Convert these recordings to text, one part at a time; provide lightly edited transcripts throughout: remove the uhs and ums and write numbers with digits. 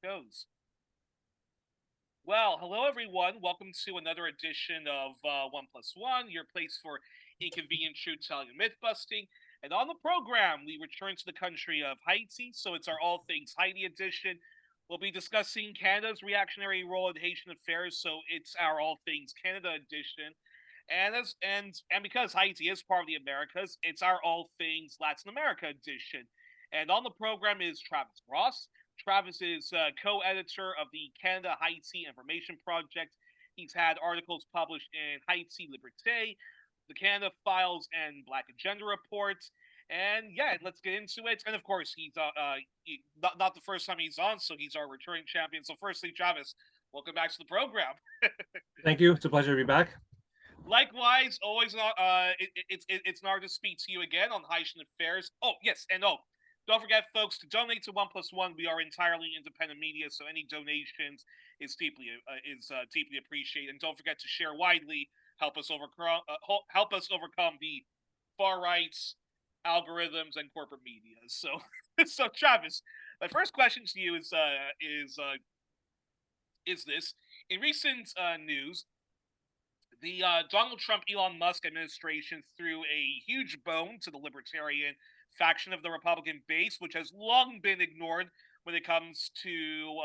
Goes. Well, hello everyone. Welcome to another edition of One Plus One, your place for inconvenient truth telling and myth busting. And on the program, we return to the country of Haiti, so it's our All Things Haiti edition. We'll be discussing Canada's reactionary role in Haitian affairs, so it's our All Things Canada edition. And because Haiti is part of the Americas, it's our All Things Latin America edition. And on the program is Travis Ross. Travis is co-editor of the Canada-Haiti Information Project. He's had articles published in Haiti Liberte, the Canada Files, and Black Agenda Reports. And yeah, let's get into it. And of course, he's not the first time he's on, so he's our returning champion. So firstly, Travis, welcome back to the program. Thank you. It's a pleasure to be back. Likewise, always it's an honor to speak to you again on Haitian Affairs. Oh yes, and don't forget, folks, to donate to One Plus One. We are entirely independent media, so any donations is deeply appreciated. And don't forget to share widely. Help us overcome the far right algorithms and corporate media. So, so Travis, my first question to you is this: in recent news, the Donald Trump Elon Musk administration threw a huge bone to the libertarian faction of the Republican base, which has long been ignored when it comes to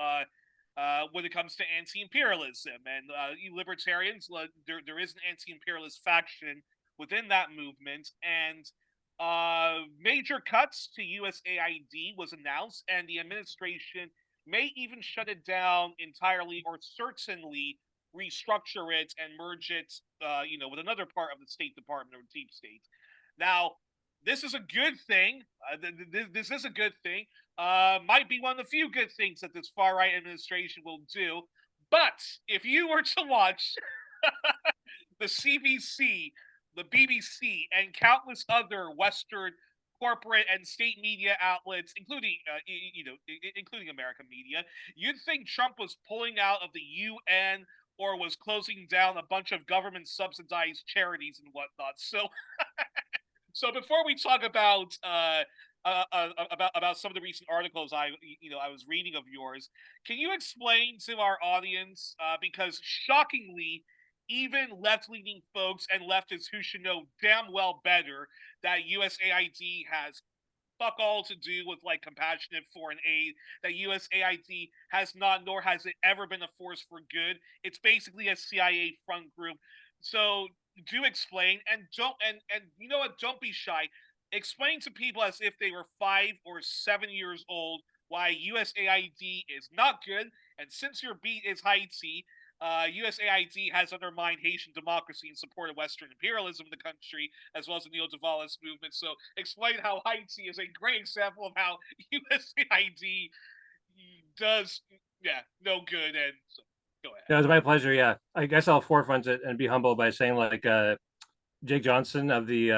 anti-imperialism. And libertarians, there is an anti-imperialist faction within that movement, and major cuts to USAID was announced, and the administration may even shut it down entirely, or certainly restructure it and merge it, with another part of the State Department or deep state. Now, this is a good thing. This is a good thing. Might be one of the few good things that this far right administration will do. But if you were to watch the CBC, the BBC, and countless other Western corporate and state media outlets, including American media, you'd think Trump was pulling out of the UN or was closing down a bunch of government subsidized charities and whatnot. So before we talk about some of the recent articles I was reading of yours, can you explain to our audience, because shockingly, even left-leaning folks and leftists who should know damn well better that USAID has fuck all to do with like compassionate foreign aid, that USAID has not, nor has it ever been a force for good. It's basically a CIA front group. So do explain, and you know what? Don't be shy. Explain to people as if they were 5 or 7 years old why USAID is not good. And since your beat is Haiti, USAID has undermined Haitian democracy and supported Western imperialism in the country, as well as the neo-Tavalist movement. So explain how Haiti is a great example of how USAID does, no good. And so, go ahead. Yeah, it was my pleasure. Yeah, I guess I'll forefront it and be humble by saying, like, Jake Johnson of the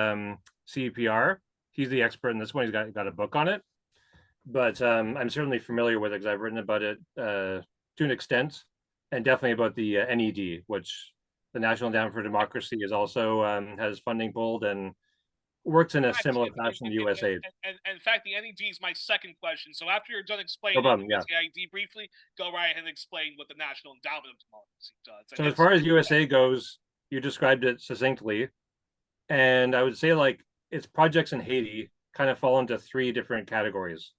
CEPR, he's the expert in this one. He's got a book on it, but I'm certainly familiar with it because I've written about it to an extent, and definitely about the NED, which the National Endowment for Democracy is also has funding pulled and works in a similar fashion to USAID. And in fact, the NED is my second question. So after you're done No explaining problem. Yeah. USAID briefly, go right ahead and explain what the National Endowment of Democracy does. So as far as USA goes, you described it succinctly, and I would say like its projects in Haiti kind of fall into three different categories.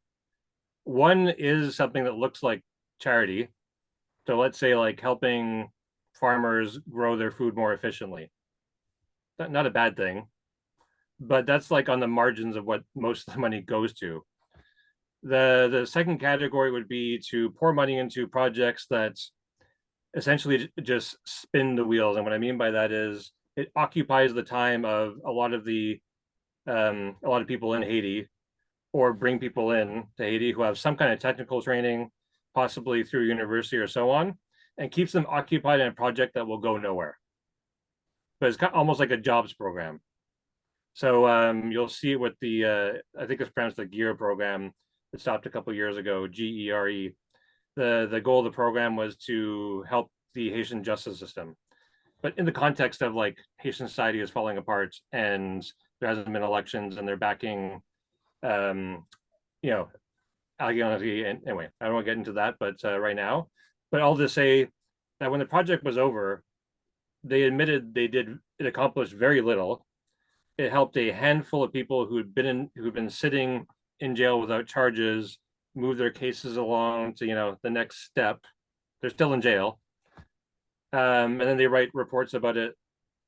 One is something that looks like charity. So let's say like helping farmers grow their food more efficiently. Not a bad thing, but that's like on the margins of what most of the money goes to. The second category would be to pour money into projects that essentially just spin the wheels. And what I mean by that is it occupies the time of a lot of people in Haiti, or bring people in to Haiti who have some kind of technical training, possibly through university or so on, and keeps them occupied in a project that will go nowhere. But it's almost like a jobs program. So you'll see it with the, I think it's pronounced the GEAR program that stopped a couple of years ago, GERE. The goal of the program was to help the Haitian justice system. But in the context of like Haitian society is falling apart and there hasn't been elections and they're backing, allegory. And anyway, I don't want to get into that, but right now, but I'll just say that when the project was over, they admitted it accomplished very little. It helped a handful of people who'd been sitting in jail without charges move their cases along to the next step. They're still in jail, and then they write reports about it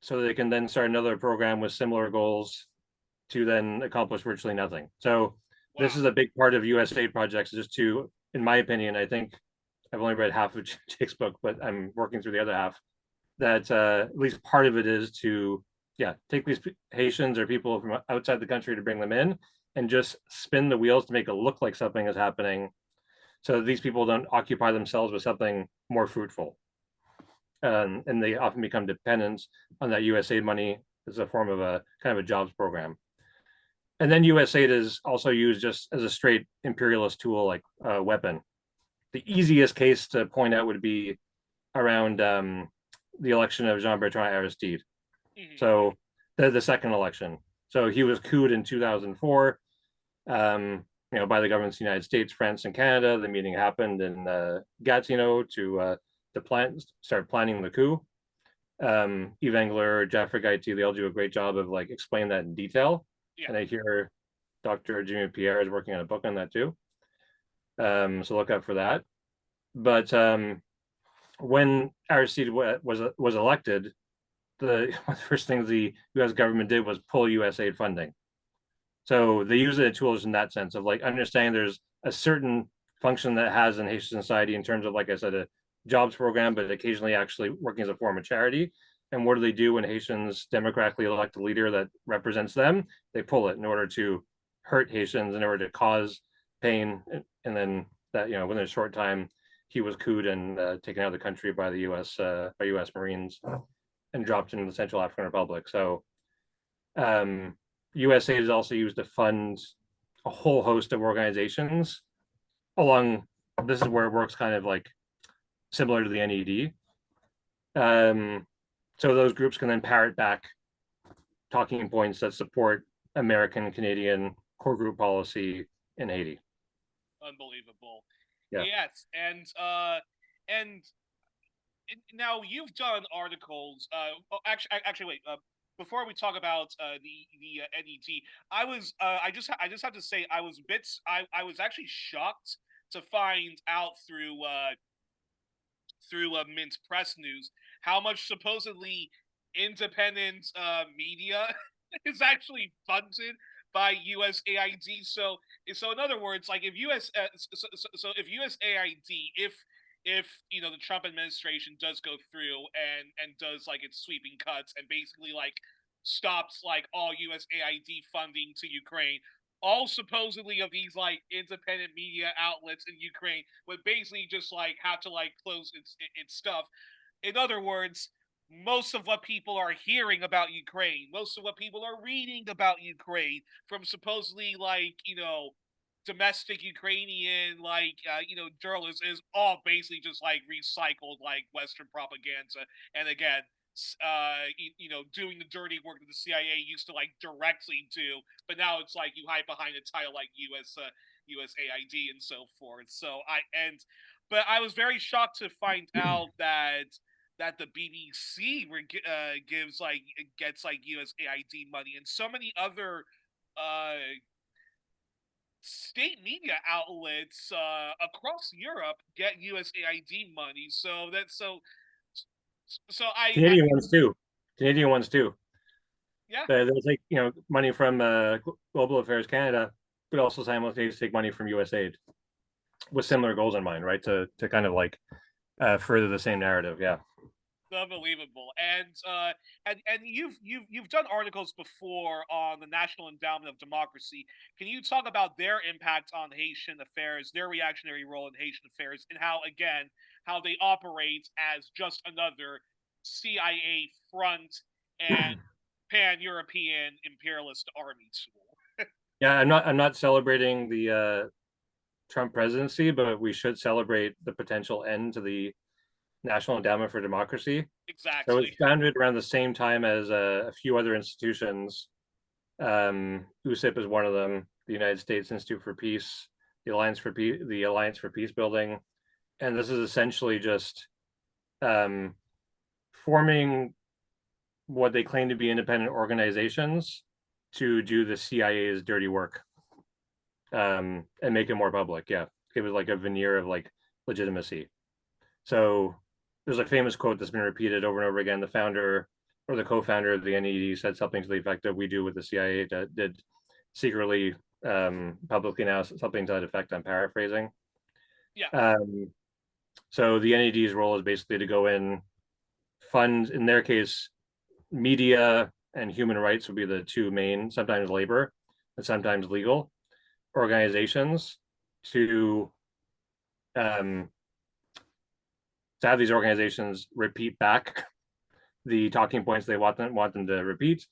so they can then start another program with similar goals to then accomplish virtually nothing. So this is a big part of USAID projects, just to, in my opinion, I think I've only read half of Jake's book, but I'm working through the other half, that at least part of it is to, take these Haitians or people from outside the country to bring them in and just spin the wheels to make it look like something is happening so these people don't occupy themselves with something more fruitful. And they often become dependent on that USAID money as a form of a kind of a jobs program. And then USAID is also used just as a straight imperialist tool, like a weapon. The easiest case to point out would be around the election of Jean-Bertrand Aristide. So the second election. So he was couped in 2004, by the governments of the United States, France, and Canada. The meeting happened in Gatineau to start planning the coup. Yves Engler, Jeffrey Gaiti, they all do a great job of like explaining that in detail. Yeah. And I hear Dr. Jimmy Pierre is working on a book on that too. So look out for that. But when Aristide was elected, one of the first things the U.S. government did was pull USAID funding. So they use it as tools in that sense of like understanding there's a certain function that it has in Haitian society in terms of, like I said, a jobs program, but occasionally actually working as a form of charity. And what do they do when Haitians democratically elect a leader that represents them? They pull it in order to hurt Haitians, in order to cause pain. And then that, within a short time, he was couped and taken out of the country by the U.S. Marines and dropped into the Central African Republic. So USAID is also used to fund a whole host of organizations along. This is where it works kind of like similar to the NED. So those groups can then parrot back talking points that support American, Canadian core group policy in Haiti. Unbelievable. Yeah. Yes, and now you've done articles. Actually, wait. Before we talk about the NED, I just have to say I was I was actually shocked to find out through Mint Press News how much supposedly independent media is actually funded by USAID. So in other words, like if if USAID, if the Trump administration does go through and does like its sweeping cuts and basically like stops like all USAID funding to Ukraine, all supposedly of these like independent media outlets in Ukraine would basically just like have to like close its stuff. In other words, most of what people are hearing about Ukraine, most of what people are reading about Ukraine from supposedly like, domestic Ukrainian journalists is all basically just like recycled like Western propaganda. And again, doing the dirty work that the CIA used to like directly do, but now it's like you hide behind a title like USAID and so forth. But I was very shocked to find out that the BBC gets like USAID money, and so many other state media outlets across Europe get USAID money. So Canadian ones too. Canadian ones too. Yeah. They'll take money from Global Affairs Canada, but also simultaneously take money from USAID with similar goals in mind, right? To kind of like further the same narrative. Yeah. Unbelievable. And you've done articles before on the National Endowment of Democracy. Can you talk about their impact on Haitian affairs, their reactionary role in Haitian affairs, and how they operate as just another CIA front and pan-European imperialist army tool? Yeah, I'm not celebrating the Trump presidency, but we should celebrate the potential end to the National Endowment for Democracy. Exactly. So it was founded around the same time as a few other institutions. USIP is one of them, the United States Institute for Peace, the Alliance for Peace Building, and this is essentially just um, forming what they claim to be independent organizations to do the CIA's dirty work, and make it more public. Yeah, give it like a veneer of like legitimacy. So there's a famous quote that's been repeated over and over again. The founder or the co-founder of the NED said something to the effect of, "We do what the CIA did secretly, publicly now," something to that effect. I'm paraphrasing. Yeah. So the NED's role is basically to go in, fund, in their case, media and human rights would be the two main, sometimes labor and sometimes legal organizations, to um, to have these organizations repeat back the talking points they want them to repeat,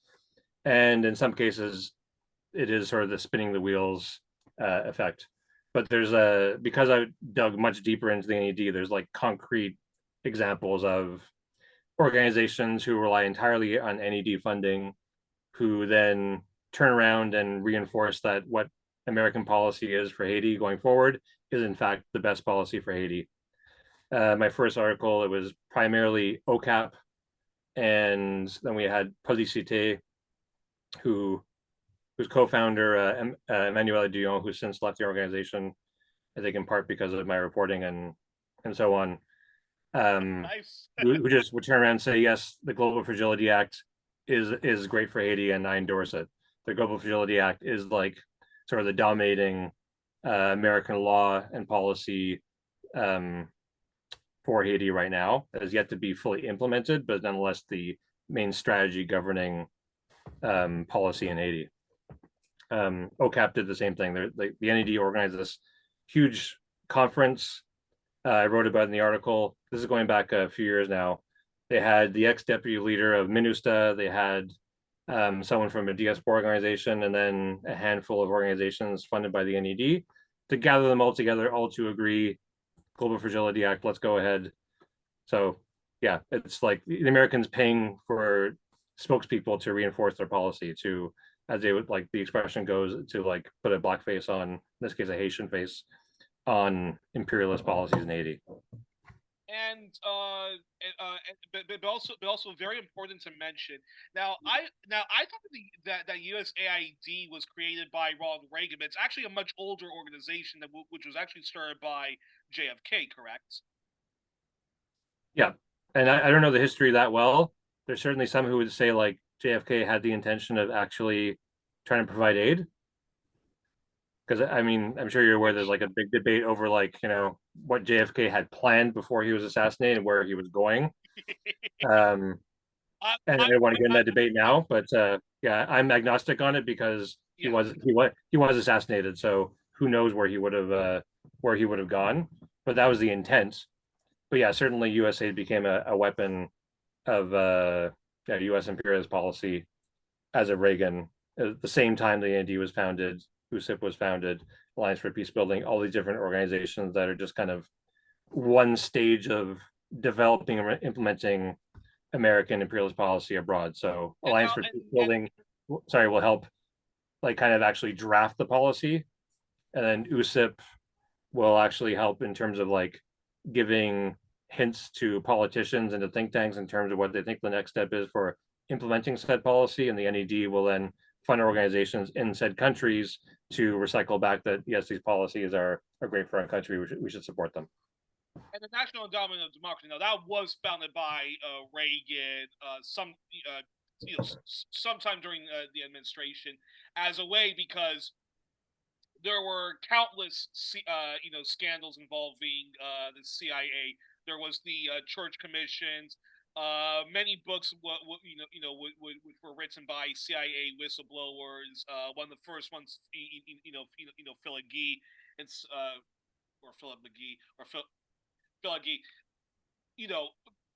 and in some cases, it is sort of the spinning the wheels effect. But there's because I dug much deeper into the NED, there's like concrete examples of organizations who rely entirely on NED funding, who then turn around and reinforce that what American policy is for Haiti going forward is in fact the best policy for Haiti. My first article, it was primarily OCAP, and then we had Policité, who whose co-founder Emmanuel Dion, who's since left the organization, I think in part because of my reporting and so on. Nice. Who just would turn around and say, yes, the Global Fragility Act is great for Haiti, and I endorse it. The Global Fragility Act is like sort of the dominating American law and policy for Haiti right now. That is yet to be fully implemented, but nonetheless the main strategy governing policy in Haiti. OCAP did the same thing. The NED organized this huge conference. I wrote about it in the article. This is going back a few years now. They had the ex-deputy leader of MINUSTA. They had someone from a diaspora organization, and then a handful of organizations funded by the NED, to gather them all together, all to agree, Global Fragility Act, let's go ahead. So yeah, it's like the Americans paying for spokespeople to reinforce their policy, to, as they would, like the expression goes, to like put a black face on, in this case, a Haitian face on imperialist policies in Haiti. And but also very important to mention. Now I thought that USAID was created by Ronald Reagan, but it's actually a much older organization which was actually started by JFK, correct? Yeah, and I don't know the history that well. There's certainly some who would say like JFK had the intention of actually trying to provide aid, because I mean, I'm sure you're aware there's Which like a big debate over like, what JFK had planned before he was assassinated and where he was going. Um, I, and I I, don't want to get in I, that debate now, but yeah, I'm agnostic on it because yeah. he was assassinated, so who knows where he would have gone. But that was the intent. But yeah, certainly USAID became a weapon of yeah, U.S. imperialist policy as of Reagan. At the same time the NED was founded, USIP was founded, Alliance for Peace Building, all these different organizations that are just kind of one stage of developing and implementing American imperialist policy abroad. So And Alliance now for Peace Building, sorry, will help like kind of actually draft the policy, and then USIP will actually help in terms of like giving hints to politicians and to think tanks in terms of what they think the next step is for implementing said policy, and the NED will then fund organizations in said countries to recycle back that yes, these policies are great for our country. We should support them. and the National Endowment of Democracy. Now that was founded by Reagan, sometime during the administration, as a way because there were countless scandals involving the CIA. There was the church commissions. Many books, which were written by CIA whistleblowers. One of the first ones, Philip Gee, it's or Philip McGee or Philip Gee, you know,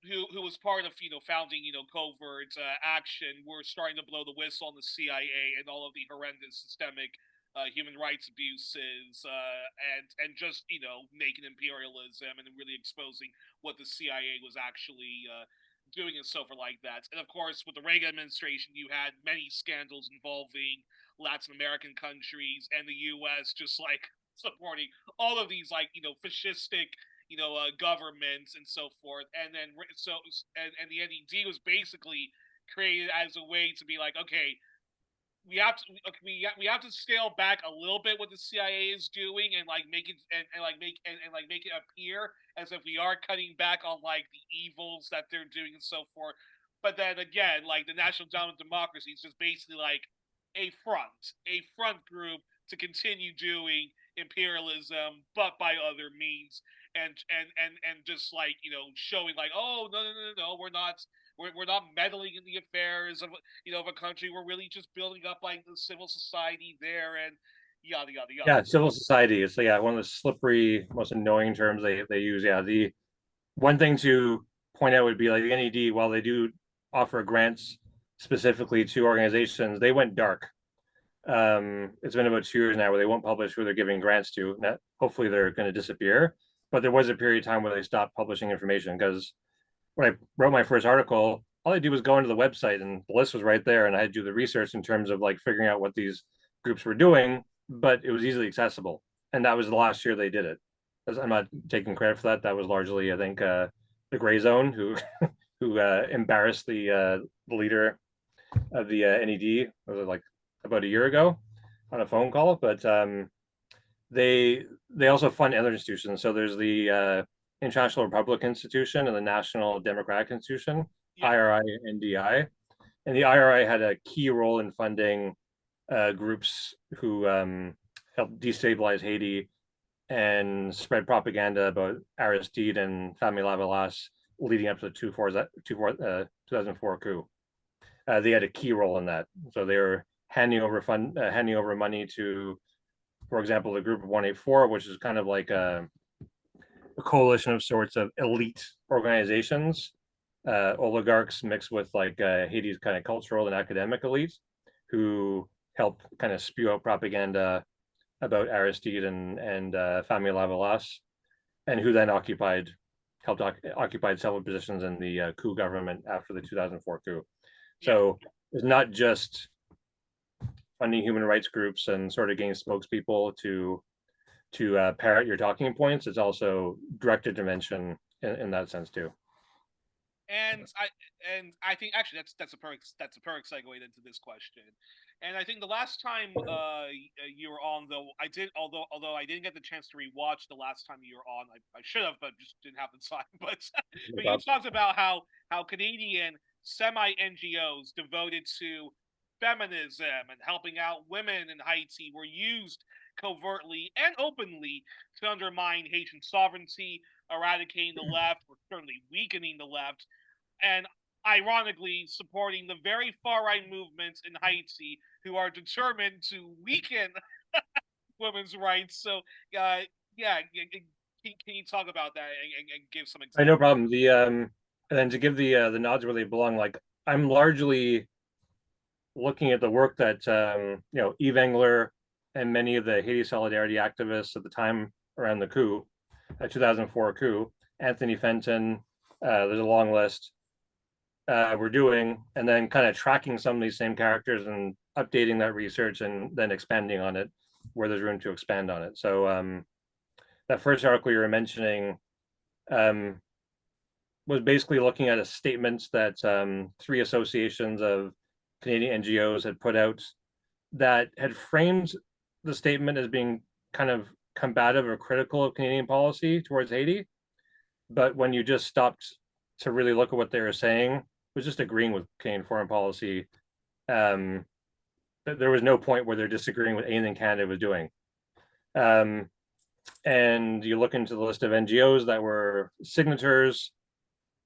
who was part of founding covert action. We're starting to blow the whistle on the CIA and all of the horrendous systemic human rights abuses, and just making imperialism and really exposing what the CIA was actually doing and so forth like that. And of course, with the Reagan administration, you had many scandals involving Latin American countries and the U.S. just like supporting all of these like fascistic governments and so forth. And then and the NED was basically created as a way to be like, okay, we have to scale back a little bit what the CIA is doing and like make it and like make it appear as if we are cutting back on like the evils that they're doing and so forth. But then again, like the National Endowment of Democracy is just basically like a front group to continue doing imperialism, but by other means, and just like showing like, oh no, we're not meddling in the affairs of of a country. We're really just building up like the civil society there and yada yada yada. Yeah, civil society. It's yeah, one of the slippery, most annoying terms they use. Yeah, the one thing to point out would be like the NED, while they do offer grants specifically to organizations, they went dark. It's been about 2 years now where they won't publish who they're giving grants to. Now, hopefully they're going to disappear. But there was a period of time where they stopped publishing information because when I wrote my first article, all I did was go into the website and the list was right there, and I had to do the research in terms of like figuring out what these groups were doing, but it was easily accessible. And that was the last year they did it. I'm not taking credit for that. That was largely, I think, the Gray Zone who who embarrassed the leader of the NED. Was it like about a year ago on a phone call? But they also fund other institutions. So there's the International Republic Institution and the National Democratic Institution, Yeah. IRI and NDI. And the IRI had a key role in funding groups who helped destabilize Haiti and spread propaganda about Aristide and Famille Lavalas leading up to the 2004 coup. They had a key role in that. So they were handing over money to, for example, the group of 184, which is kind of like a coalition of sorts of elite organizations, oligarchs mixed with like Haiti's kind of cultural and academic elite, who helped kind of spew out propaganda about Aristide and Famille Lavalas, and who then helped occupy several positions in the coup government after the 2004 coup. So it's not just funding human rights groups and sort of getting spokespeople to parrot your talking points. It's also direct intervention in that sense too. And I think actually that's a perfect segue into this question. And I think the last time you were on, though I did although I didn't get the chance to rewatch the last time you were on, I should have, but just didn't have the time. But you talked about how Canadian semi-NGOs devoted to feminism and helping out women in Haiti were used covertly and openly to undermine Haitian sovereignty, eradicating the left, or certainly weakening the left, and ironically supporting the very far-right movements in Haiti who are determined to weaken women's rights. So, yeah, can you talk about that and give some examples? No problem. The and then to give the nods where they belong, like I'm largely looking at the work that Eve Engler and many of the Haiti Solidarity activists at the time around the coup, 2004 coup, Anthony Fenton, there's a long list, we're doing, and then kind of tracking some of these same characters and updating that research and then expanding on it where there's room to expand on it. So that first article you were mentioning was basically looking at a statement that 3 associations of Canadian NGOs had put out that had framed the statement as being kind of combative or critical of Canadian policy towards Haiti. But when you just stopped to really look at what they were saying, it was just agreeing with Canadian foreign policy. There was no point where they're disagreeing with anything Canada was doing. And you look into the list of NGOs that were signatories,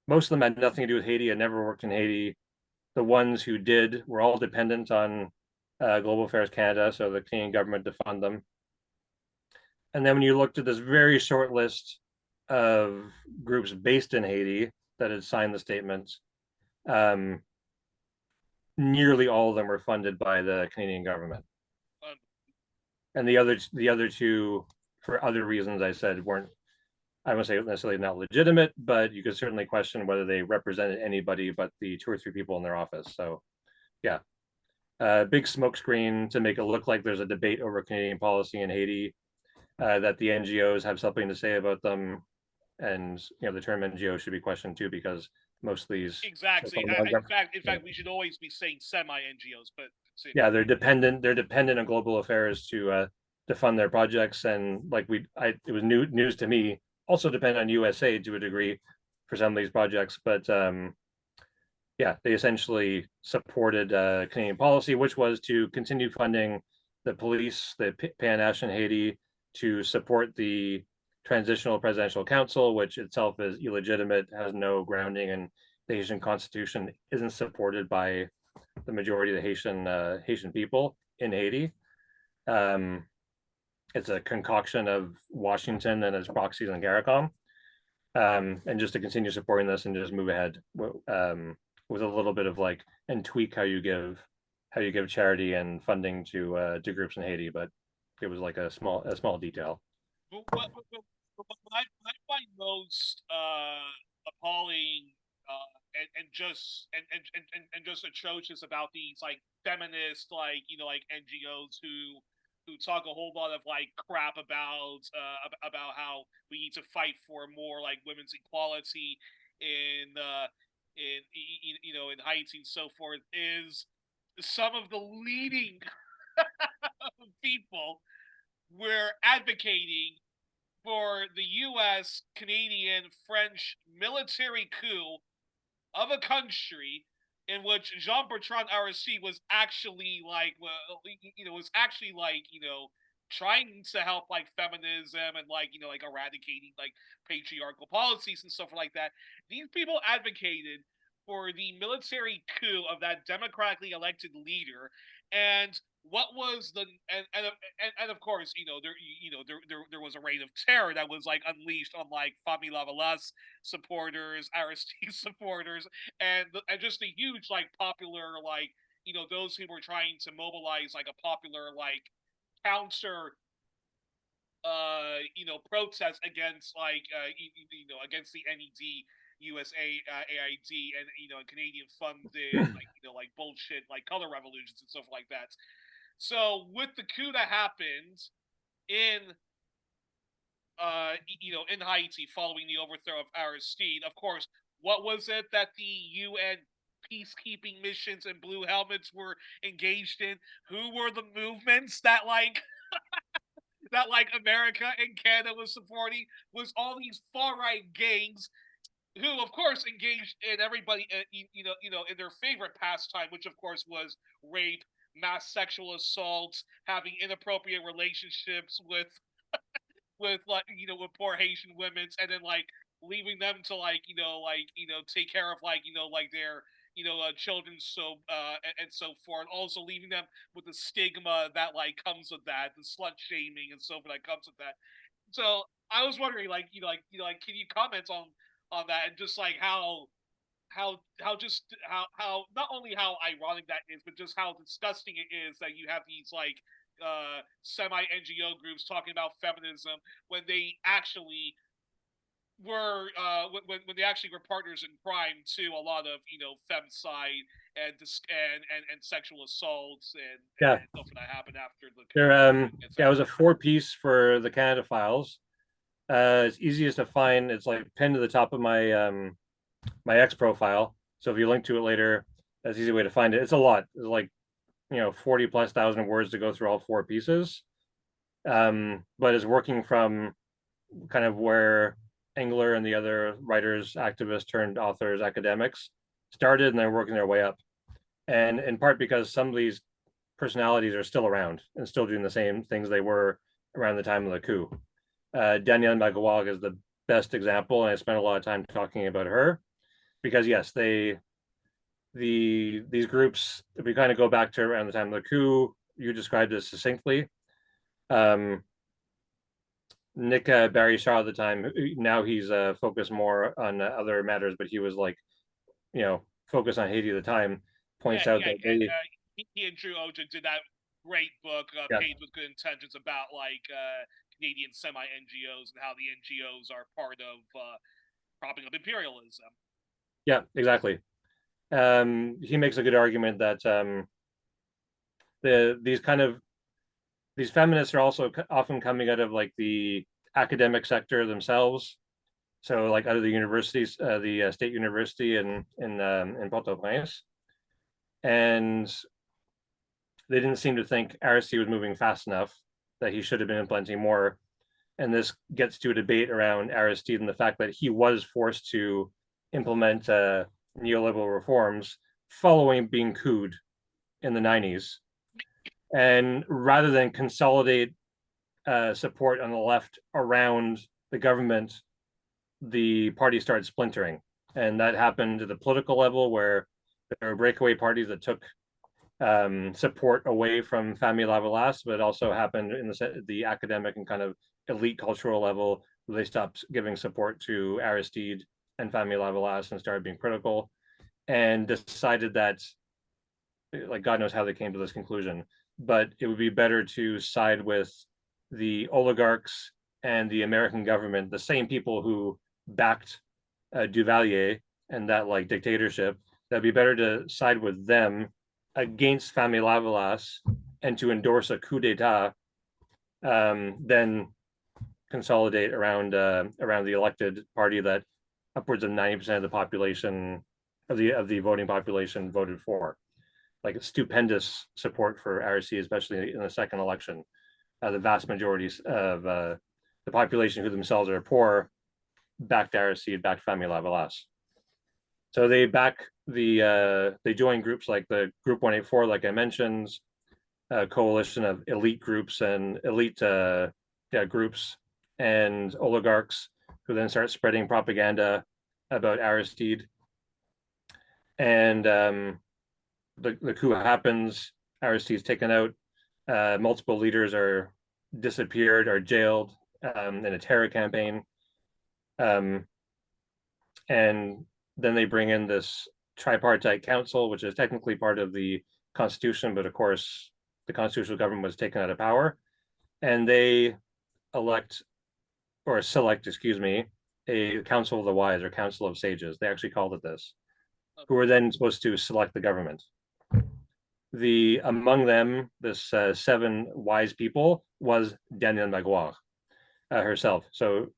most of them had nothing to do with Haiti, had never worked in Haiti. The ones who did were all dependent on Global Affairs Canada, so the Canadian government to fund them. And then when you looked at this very short list of groups based in Haiti that had signed the statements, nearly all of them were funded by the Canadian government. And the other two, for other reasons I said, weren't, I wouldn't say necessarily not legitimate, but you could certainly question whether they represented anybody but the 2 or 3 people in their office. So yeah, big smokescreen to make it look like there's a debate over Canadian policy in Haiti. that the NGOs have something to say about them, and the term NGO should be questioned too, because most of these Exactly. so-called In fact, we should always be saying semi-NGOs, but yeah, they're dependent. They're dependent on global affairs to fund their projects, and like it was news to me. Also depend on USAID to a degree for some of these projects, but yeah, they essentially supported Canadian policy, which was to continue funding the police, the PNH in Haiti, to support the Transitional Presidential Council, which itself is illegitimate, has no grounding in the Haitian Constitution, isn't supported by the majority of the Haitian people in Haiti. Um, it's a concoction of Washington and its proxies and CARICOM, and just to continue supporting this and just move ahead with a little bit of like and tweak how you give charity and funding to groups in Haiti, but it was like a small detail. what I find most appalling and just atrocious about these like feminist like NGOs who talk a whole lot of like crap about how we need to fight for more like women's equality in Haiti and so forth is some of the leading people were advocating for the U.S., Canadian, French military coup of a country in which Jean-Bertrand RSC was actually trying to help like feminism and like eradicating like patriarchal policies and stuff like that. These people advocated for the military coup of that democratically elected leader, and what was the and of course there was a reign of terror that was like unleashed on like Fami Lavalas supporters, Aristide supporters, and just a huge like popular those who were trying to mobilize like a popular like counter protest against against the NED USAID and Canadian funded like bullshit like color revolutions and stuff like that. So with the coup that happened in in Haiti following the overthrow of Aristide, of course, what was it that the UN peacekeeping missions and blue helmets were engaged in? Who were the movements that America and Canada was supporting? Was all these far right gangs who, of course, engaged in everybody, in their favorite pastime, which of course was rape, mass sexual assaults, having inappropriate relationships with with poor Haitian women, and then like leaving them to take care of like their children and so forth. Also leaving them with the stigma that like comes with that, the slut shaming and so forth that comes with that. So I was wondering, can you comment on that and just like how not only how ironic that is, but just how disgusting it is that you have these like semi NGO groups talking about feminism when they actually were when they actually were partners in crime to a lot of femicide and sexual assaults Yeah, and stuff that happened after the there yeah, it was a etc. 4-piece for the Canada files. It's easiest to find. It's like pinned to the top of my X profile. So if you link to it later, that's an easy way to find it. It's a lot. It's like 40 plus thousand words to go through all 4 pieces. But it's working from kind of where Engler and the other writers, activists turned authors, academics started, and they're working their way up. And in part because some of these personalities are still around and still doing the same things they were around the time of the coup. Danielle Magawag is the best example, and I spent a lot of time talking about her because yes, these groups, if we kind of go back to around the time of the coup, you described it succinctly. Nick Barry Shaw at the time, now he's focused more on other matters, but he was like, focused on Haiti at the time, points out that And they, he and Drew Oja did that great book, yeah, Paved with Good Intentions, about Canadian semi NGOs and how the NGOs are part of propping up imperialism. yeah, exactly. He makes a good argument that these kind of these feminists are also often coming out of like the academic sector themselves. So like out of the universities, the state university in Port-au-Prince, and they didn't seem to think Aristide was moving fast enough, that he should have been implementing more. And this gets to a debate around Aristide and the fact that he was forced to implement neoliberal reforms following being couped in the 90s. And rather than consolidate support on the left around the government, the party started splintering. And that happened at the political level, where there were breakaway parties that took support away from Famille Lavallas, but it also happened in the academic and kind of elite cultural level. They stopped giving support to Aristide and Famille Lavallas and started being critical, and decided that, like, God knows how they came to this conclusion, but it would be better to side with the oligarchs and the American government, the same people who backed Duvalier and that like dictatorship. That'd be better to side with them against Famille Lavallas and to endorse a coup d'état than consolidate around the elected party that upwards of 90% of the population of the voting population voted for. Like stupendous support for Aristide, especially in the second election. The vast majorities of the population, who themselves are poor, backed Aristide, backed Famille Lavallas. So they they join groups like the Group 184, like I mentioned, a coalition of elite groups and elite groups and oligarchs, who then start spreading propaganda about Aristide. And the coup happens. Aristide's taken out. Multiple leaders are disappeared or jailed in a terror campaign. And then they bring in this tripartite council, which is technically part of the constitution, but of course the constitutional government was taken out of power, and they select, excuse me, a council of the wise, or council of sages. They actually called it this, who were then supposed to select the government. Among them, this 7 wise people was Danielle Magloire herself. So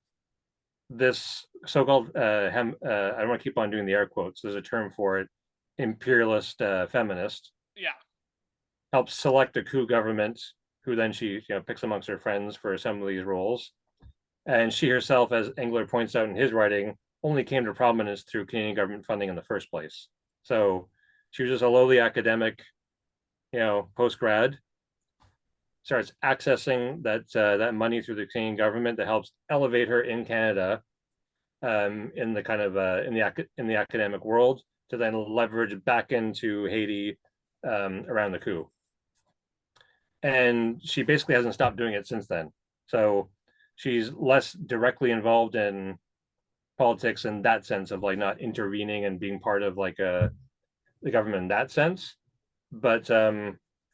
this so-called I don't want to keep on doing the air quotes, there's a term for it, imperialist feminist, yeah, helps select a coup government, who then she picks amongst her friends for some of these roles. And she herself, as Engler points out in his writing, only came to prominence through Canadian government funding in the first place. So she was just a lowly academic, post-grad, starts accessing that money through the Canadian government that helps elevate her in Canada, in the kind of in the academic world, to then leverage back into Haiti around the coup. And she basically hasn't stopped doing it since then. So she's less directly involved in politics in that sense of like not intervening and being part of like the government in that sense, but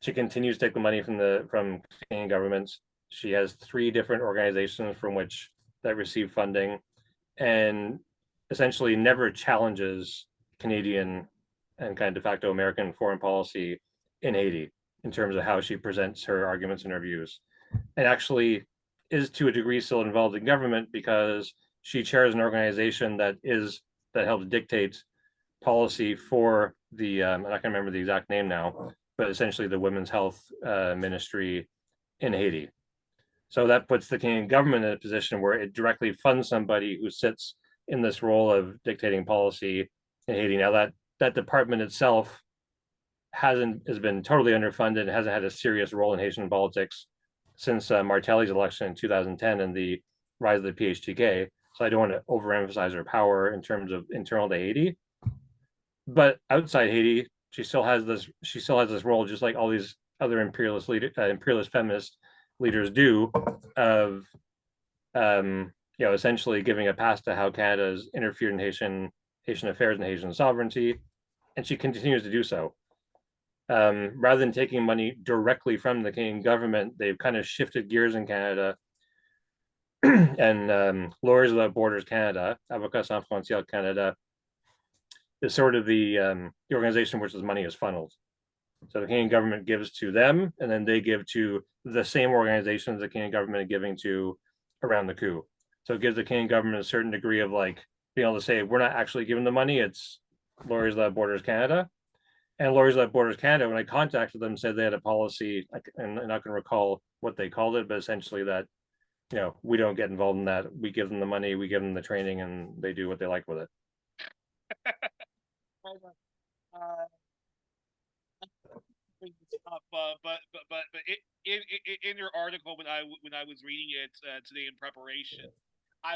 she continues to take the money from Canadian governments. She has 3 different organizations from which that receive funding, and essentially never challenges Canadian and kind of de facto American foreign policy in Haiti in terms of how she presents her arguments and her views, and actually is to a degree still involved in government, because she chairs an organization that helps dictate policy for I'm not gonna remember the exact name now, but essentially the women's health ministry in Haiti. So that puts the Canadian government in a position where it directly funds somebody who sits in this role of dictating policy in Haiti. Now that department itself has been totally underfunded and hasn't had a serious role in Haitian politics since Martelly's election in 2010 and the rise of the PHTK. So I don't want to overemphasize her power in terms of internal to Haiti, but outside Haiti, she still has this role, just like all these other imperialist feminist leaders do, of essentially giving a pass to how Canada has interfered in Haitian affairs and Haitian sovereignty, and she continues to do so. Rather than taking money directly from the Canadian government, they've kind of shifted gears in Canada, and Lawyers Without Borders Canada, Avocats Sans Frontières Canada, is sort of the organization which this money is funneled. So the Canadian government gives to them, and then they give to the same organizations the Canadian government is giving to around the coup. So it gives the Canadian government a certain degree of like being able to say, we're not actually giving the money, it's Lawyers Without Borders Canada. And Lawyers Without Borders Canada, when I contacted them, said they had a policy, and I'm not going to recall what they called it, but essentially that, we don't get involved in that. We give them the money, we give them the training, and they do what they like with it. uh, Up, in your article when I was reading it today in preparation, I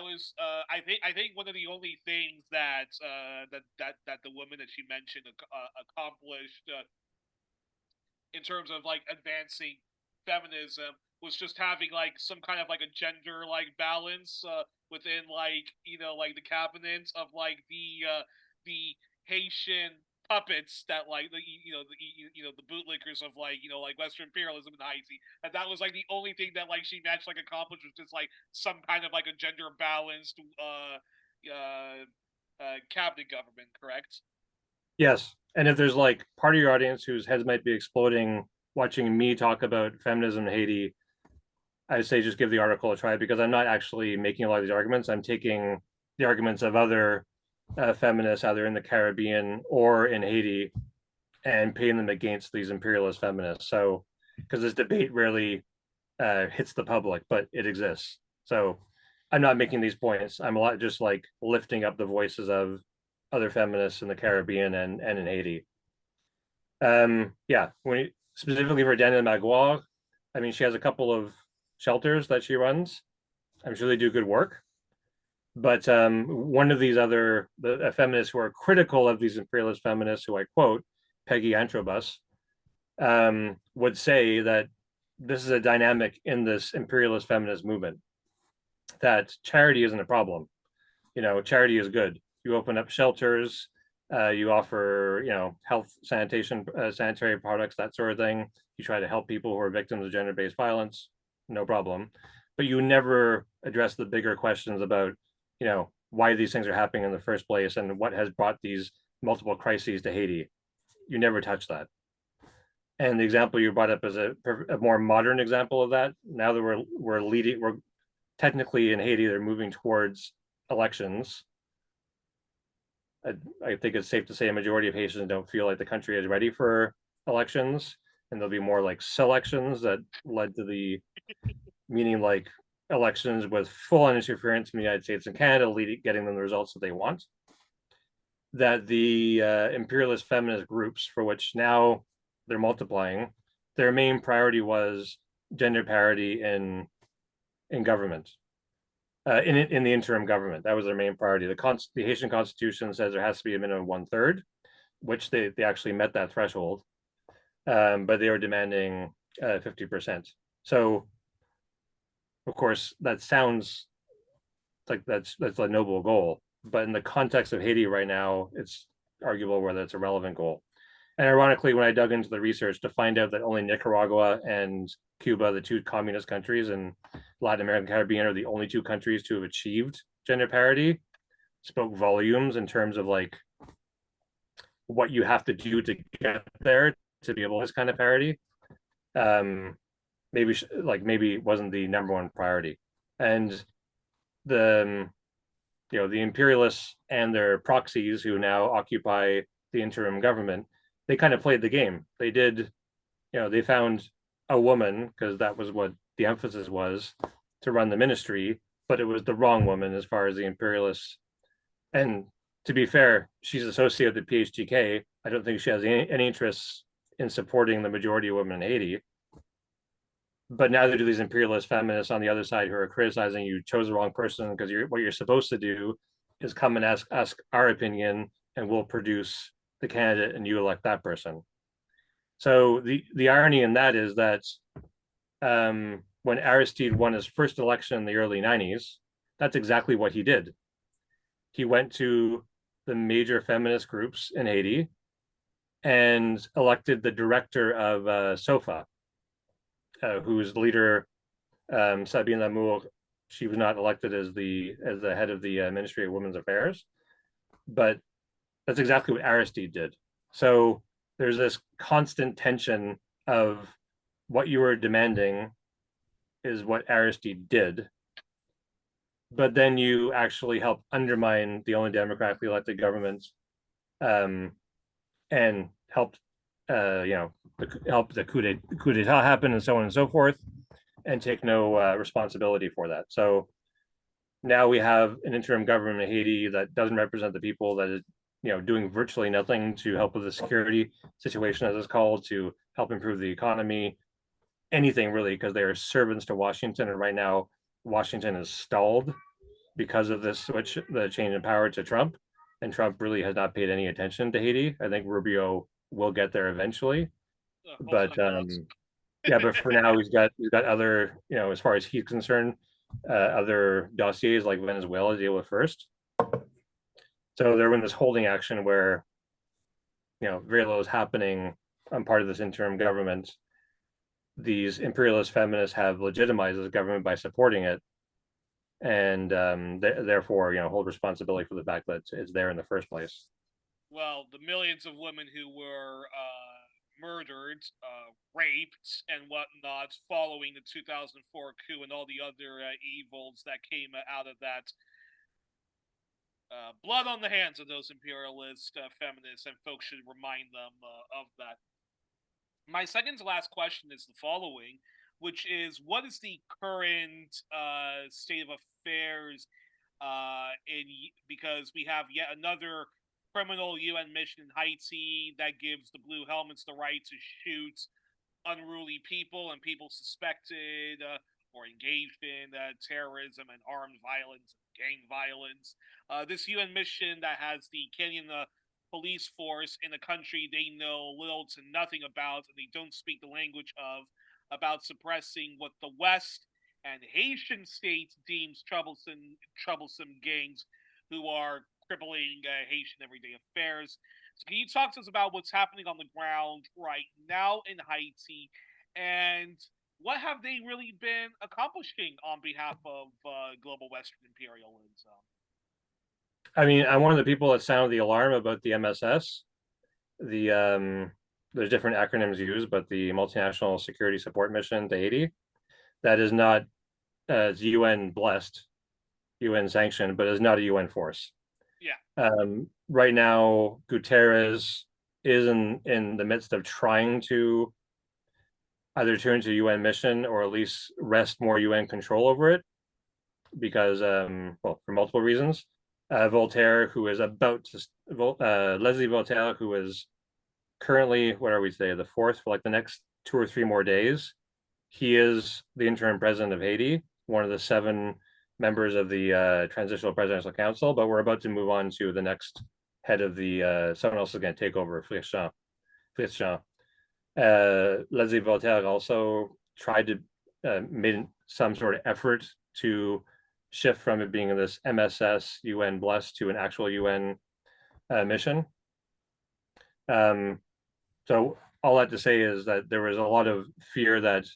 think one of the only things that the woman that she mentioned accomplished in terms of like advancing feminism was just having like some kind of like a gender like balance within like like the cabinet of like the Haitian puppets that like the bootlickers of like like Western imperialism in Haiti, and that was like the only thing that like she matched like accomplished was just like some kind of like a gender balanced cabinet government, correct? Yes. And if there's like part of your audience whose heads might be exploding watching me talk about feminism in Haiti, I say just give the article a try, because I'm not actually making a lot of these arguments. I'm taking the arguments of other feminists, either in the Caribbean or in Haiti, and pitting them against these imperialist feminists. So, because this debate rarely hits the public, but it exists. So, I'm not making these points. I'm a lot just like lifting up the voices of other feminists in the Caribbean and in Haiti. Yeah, specifically for Danielle Magloire, I mean, she has a couple of shelters that she runs. I'm sure they do good work. But one of these other feminists who are critical of these imperialist feminists, who I quote, Peggy Antrobus, would say that this is a dynamic in this imperialist feminist movement, that charity isn't a problem. Charity is good. You open up shelters, you offer, health, sanitation, sanitary products, that sort of thing. You try to help people who are victims of gender-based violence, no problem. But you never address the bigger questions about, why these things are happening in the first place and what has brought these multiple crises to Haiti. You never touch that. And the example you brought up is a more modern example of that. Now that we're technically in Haiti, they're moving towards elections. I think it's safe to say a majority of Haitians don't feel like the country is ready for elections, and there'll be more like selections that led to the meaning like elections with full interference from the United States and Canada, getting them the results that they want. That the imperialist feminist groups, for which now they're multiplying, their main priority was gender parity in government. In the interim government, that was their main priority. The Haitian Constitution says there has to be a minimum 1/3, which they actually met that threshold, but they were demanding 50%. So, of course, that sounds like that's a noble goal, but in the context of Haiti right now, it's arguable whether it's a relevant goal. And ironically, when I dug into the research to find out that only Nicaragua and Cuba, the two communist countries in Latin American Caribbean, are the only two countries to have achieved gender parity, spoke volumes in terms of like what you have to do to get there to be able to this kind of parity. Maybe it wasn't the number one priority. And the the imperialists and their proxies who now occupy the interim government, they kind of played the game. They did, they found a woman, because that was what the emphasis was, to run the ministry, but it was the wrong woman as far as the imperialists. And to be fair, she's associated with the PHTK. I don't think she has any interests in supporting the majority of women in Haiti. But neither do these imperialist feminists on the other side who are criticizing you chose the wrong person, because what you're supposed to do is come and ask our opinion, and we'll produce the candidate and you elect that person. So the irony in that is that when Aristide won his first election in the early 90s, that's exactly what he did. He went to the major feminist groups in Haiti and elected the director of SOFA, whose leader, Sabine Lamour, she was not elected as the head of the Ministry of Women's Affairs, but that's exactly what Aristide did. So there's this constant tension of what you were demanding is what Aristide did, but then you actually help undermine the only democratically elected government, um, and helped, help the coup d'état happen and so on and so forth, and take no responsibility for that. So now we have an interim government in Haiti that doesn't represent the people, that is, doing virtually nothing to help with the security situation, as it's called, to help improve the economy, anything really, because they are servants to Washington. And right now, Washington is stalled because of this switch, the change in power to Trump. And Trump really has not paid any attention to Haiti. I think Rubio will get there eventually, but yeah, but for now he's got other, as far as he's concerned, other dossiers like Venezuela to deal with first. So they're in this holding action where, very little is happening on part of this interim government. These imperialist feminists have legitimized this government by supporting it, and therefore, hold responsibility for the fact that it's there in the first place. Well, the millions of women who were murdered, raped, and whatnot following the 2004 coup and all the other evils that came out of that. Blood on the hands of those imperialist feminists, and folks should remind them of that. My second to last question is the following, which is, what is the current state of affairs because we have yet another criminal UN mission in Haiti that gives the Blue Helmets the right to shoot unruly people and people suspected or engaged in terrorism and armed violence, gang violence. This UN mission that has the Kenyan police force in a country they know little to nothing about and they don't speak the language of, about suppressing what the West and Haitian state deems troublesome gangs who are crippling Haitian everyday affairs. So can you talk to us about what's happening on the ground right now in Haiti, and what have they really been accomplishing on behalf of global Western imperialism? I mean, I'm one of the people that sounded the alarm about the MSS. There's different acronyms used, but the Multinational Security Support Mission to Haiti, that is not it's UN blessed, UN sanctioned, but is not a UN force. Yeah. Right now, Guterres is in the midst of trying to either turn to UN mission or at least wrest more UN control over it, because well, for multiple reasons. Voltaire, who is about to Leslie Voltaire, who is currently, what are we today, the fourth, for like the next 2 or 3 more days. He is the interim president of Haiti, one of the 7 members of the Transitional Presidential Council, but we're about to move on to the next head of the, someone else is going to take over, Fleurchamp. Leslie Voltaire also tried to, made some sort of effort to shift from it being this MSS UN blessed to an actual UN mission. So all that to say is that there was a lot of fear that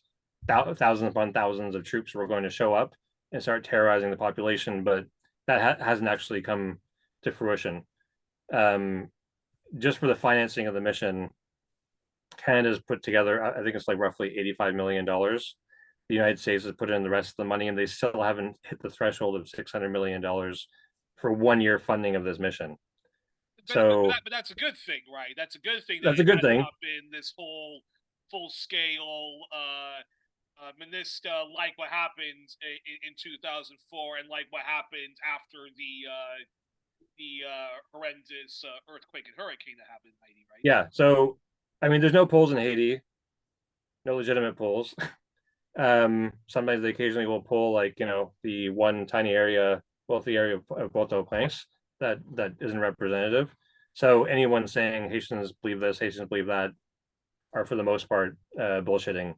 thousands upon thousands of troops were going to show up and start terrorizing the population, but that hasn't actually come to fruition. Just for the financing of the mission, Canada's put together, I think it's like roughly $85 million. The United States has put in the rest of the money, and they still haven't hit the threshold of $600 million for 1 year funding of this mission. But that's a good thing, right? That's a good thing. That's a good thing. Up in this whole full scale minister, like what happened in 2004, and like what happened after the horrendous earthquake and hurricane that happened in Haiti, right? Yeah. So, I mean, there's no polls in Haiti, no legitimate polls. Sometimes they occasionally will pull, like, the one tiny area, wealthy area of Port-au-Prince that isn't representative. So anyone saying Haitians believe this, Haitians believe that, are for the most part bullshitting.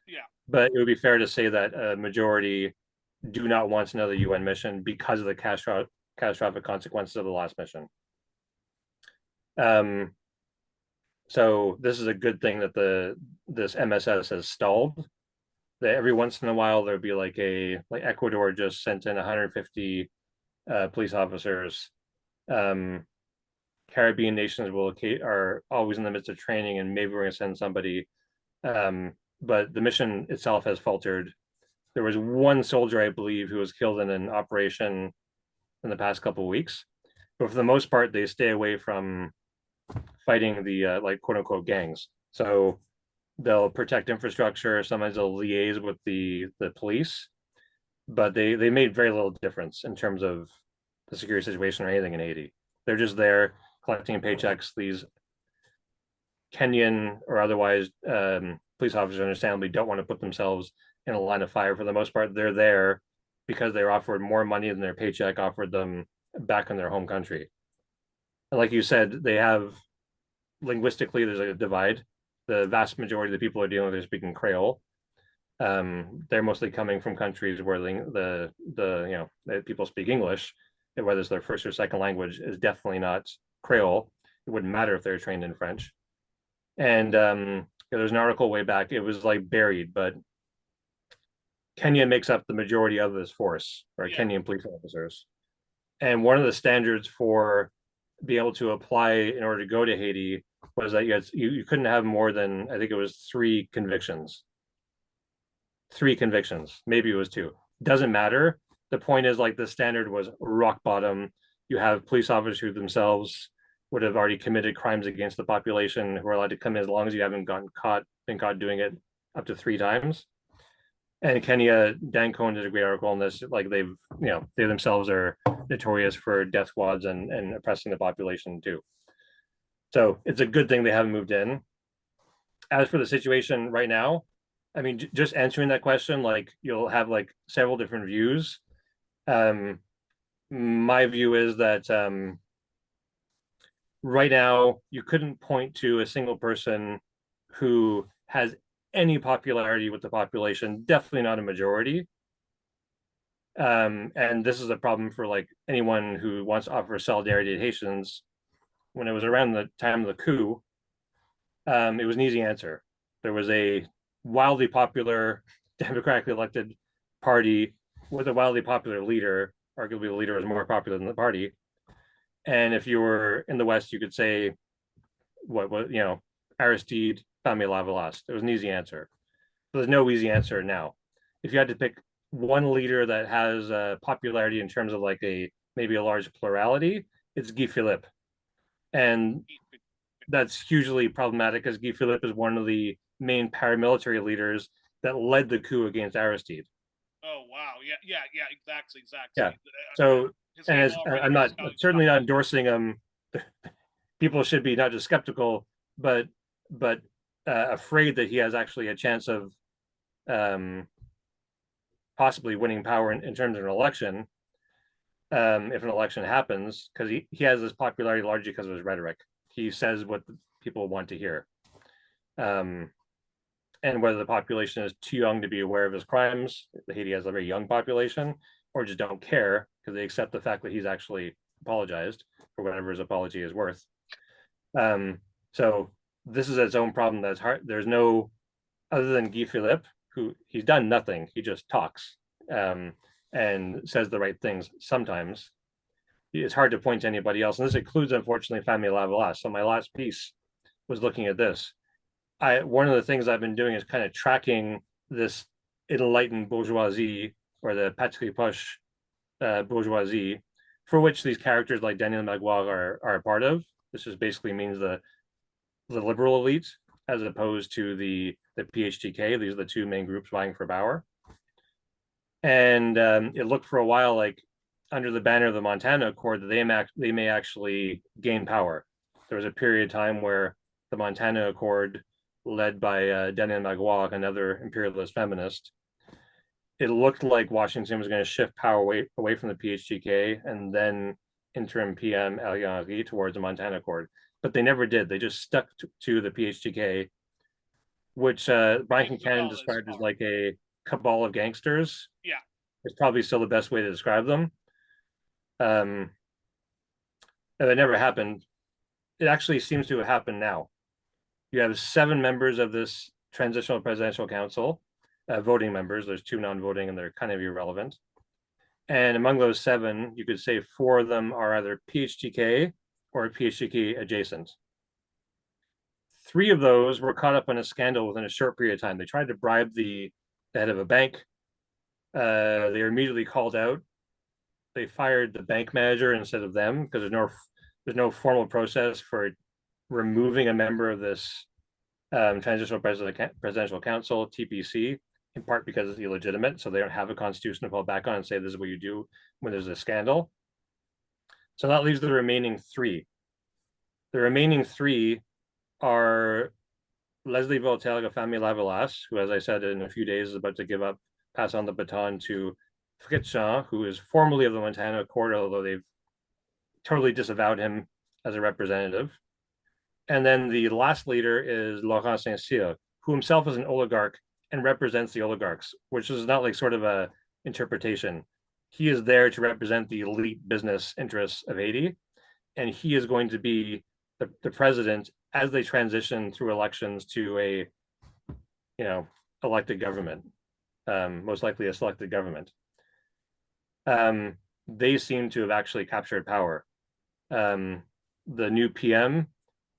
Yeah. But it would be fair to say that a majority do not want another UN mission because of the catastrophic consequences of the last mission. So this is a good thing that this MSS has stalled. That every once in a while there'd be like Ecuador just sent in 150 police officers. Canada Caribbean nations are always in the midst of training, and maybe we're going to send somebody. But the mission itself has faltered. There was one soldier, I believe, who was killed in an operation in the past couple of weeks. But for the most part, they stay away from fighting the like quote unquote gangs. So they'll protect infrastructure. Sometimes they'll liaise with the police, but they made very little difference in terms of the security situation or anything in Haiti. They're just there collecting paychecks. These Kenyan or otherwise police officers understandably don't want to put themselves in a line of fire. For the most part, they're there because they're offered more money than their paycheck offered them back in their home country. And like you said, they have linguistically, there's a divide. The vast majority of the people are dealing with are speaking Creole. They're mostly coming from countries where the people speak English, and whether it's their first or second language is definitely not Creole. It wouldn't matter if they're trained in French. And there's an article way back. It was like buried, but Kenya makes up the majority of this force, or Kenyan police officers. And one of the standards for being able to apply in order to go to Haiti was that you couldn't have more than, I think it was three convictions, maybe it was two, doesn't matter. The point is, like, the standard was rock bottom. You have police officers who themselves would have already committed crimes against the population who are allowed to come in as long as you haven't been caught doing it up to 3 times. And Kenya, Dan Cohen did a great article on this. Like, they themselves are notorious for death squads and oppressing the population too. So it's a good thing they haven't moved in. As for the situation right now, I mean, just answering that question, like, you'll have like several different views. My view is that right now you couldn't point to a single person who has any popularity with the population, definitely not a majority. And this is a problem for like anyone who wants to offer solidarity to Haitians. When it was around the time of the coup, it was an easy answer. There was a wildly popular democratically elected party with a wildly popular leader. Arguably, the leader was more popular than the party. And if you were in the West, you could say, Aristide, Famille Lavalas. It was an easy answer. But there's no easy answer now. If you had to pick one leader that has popularity in terms of like maybe a large plurality, it's Guy Philippe. And that's hugely problematic because Guy Philippe is one of the main paramilitary leaders that led the coup against Aristide. Oh wow, exactly. Yeah. So, and I'm not certainly not endorsing him. People should be not just skeptical, but afraid that he has actually a chance of possibly winning power in terms of an election, if an election happens, because he has this popularity largely because of his rhetoric. He says what people want to hear. And whether the population is too young to be aware of his crimes, Haiti has a very young population, or just don't care because they accept the fact that he's actually apologized for whatever his apology is worth. So this is its own problem that's hard. There's no, other than Guy Philippe, who he's done nothing. He just talks and says the right things sometimes. It's hard to point to anybody else. And this includes, unfortunately, Famille Lavalas. So my last piece was looking at this. One of the things I've been doing is kind of tracking this enlightened bourgeoisie, or the patrie poche bourgeoisie, for which these characters like Daniel Magloire are a part of. This just basically means the liberal elite, as opposed to the PHTK. These are the two main groups vying for power. And it looked for a while like under the banner of the Montana Accord that they may actually gain power. There was a period of time where the Montana Accord, led by Daniel Magloire, another imperialist feminist, it looked like Washington was going to shift power away from the PHTK and then interim PM Ariel Henry towards the Montana Accord. But they never did. They just stuck to the PHTK, which Brian Cannon described as like a cabal of gangsters. Yeah. It's probably still the best way to describe them. And it never happened. It actually seems to have happened now. You have 7 members of this transitional presidential council, voting members. There's 2 non-voting, and they're kind of irrelevant. And among those 7, you could say 4 of them are either PHTK or PHTK adjacent. 3 of those were caught up in a scandal within a short period of time. They tried to bribe the head of a bank. They were immediately called out. They fired the bank manager instead of them because there's no formal process for removing a member of this transitional presidential council (TPC), in part because it's illegitimate, so they don't have a constitution to fall back on and say this is what you do when there's a scandal. So that leaves the remaining 3. The remaining 3 are Leslie Voltaire Famille Lavalas, who, as I said, in a few days is about to pass on the baton to Fritz Jean, who is formerly of the Montana Accord, although they've totally disavowed him as a representative. And then the last leader is Laurent Saint-Cyr, who himself is an oligarch and represents the oligarchs, which is not like sort of a interpretation. He is there to represent the elite business interests of Haiti, and he is going to be the president as they transition through elections to a, elected government, most likely a selected government. They seem to have actually captured power. The new PM,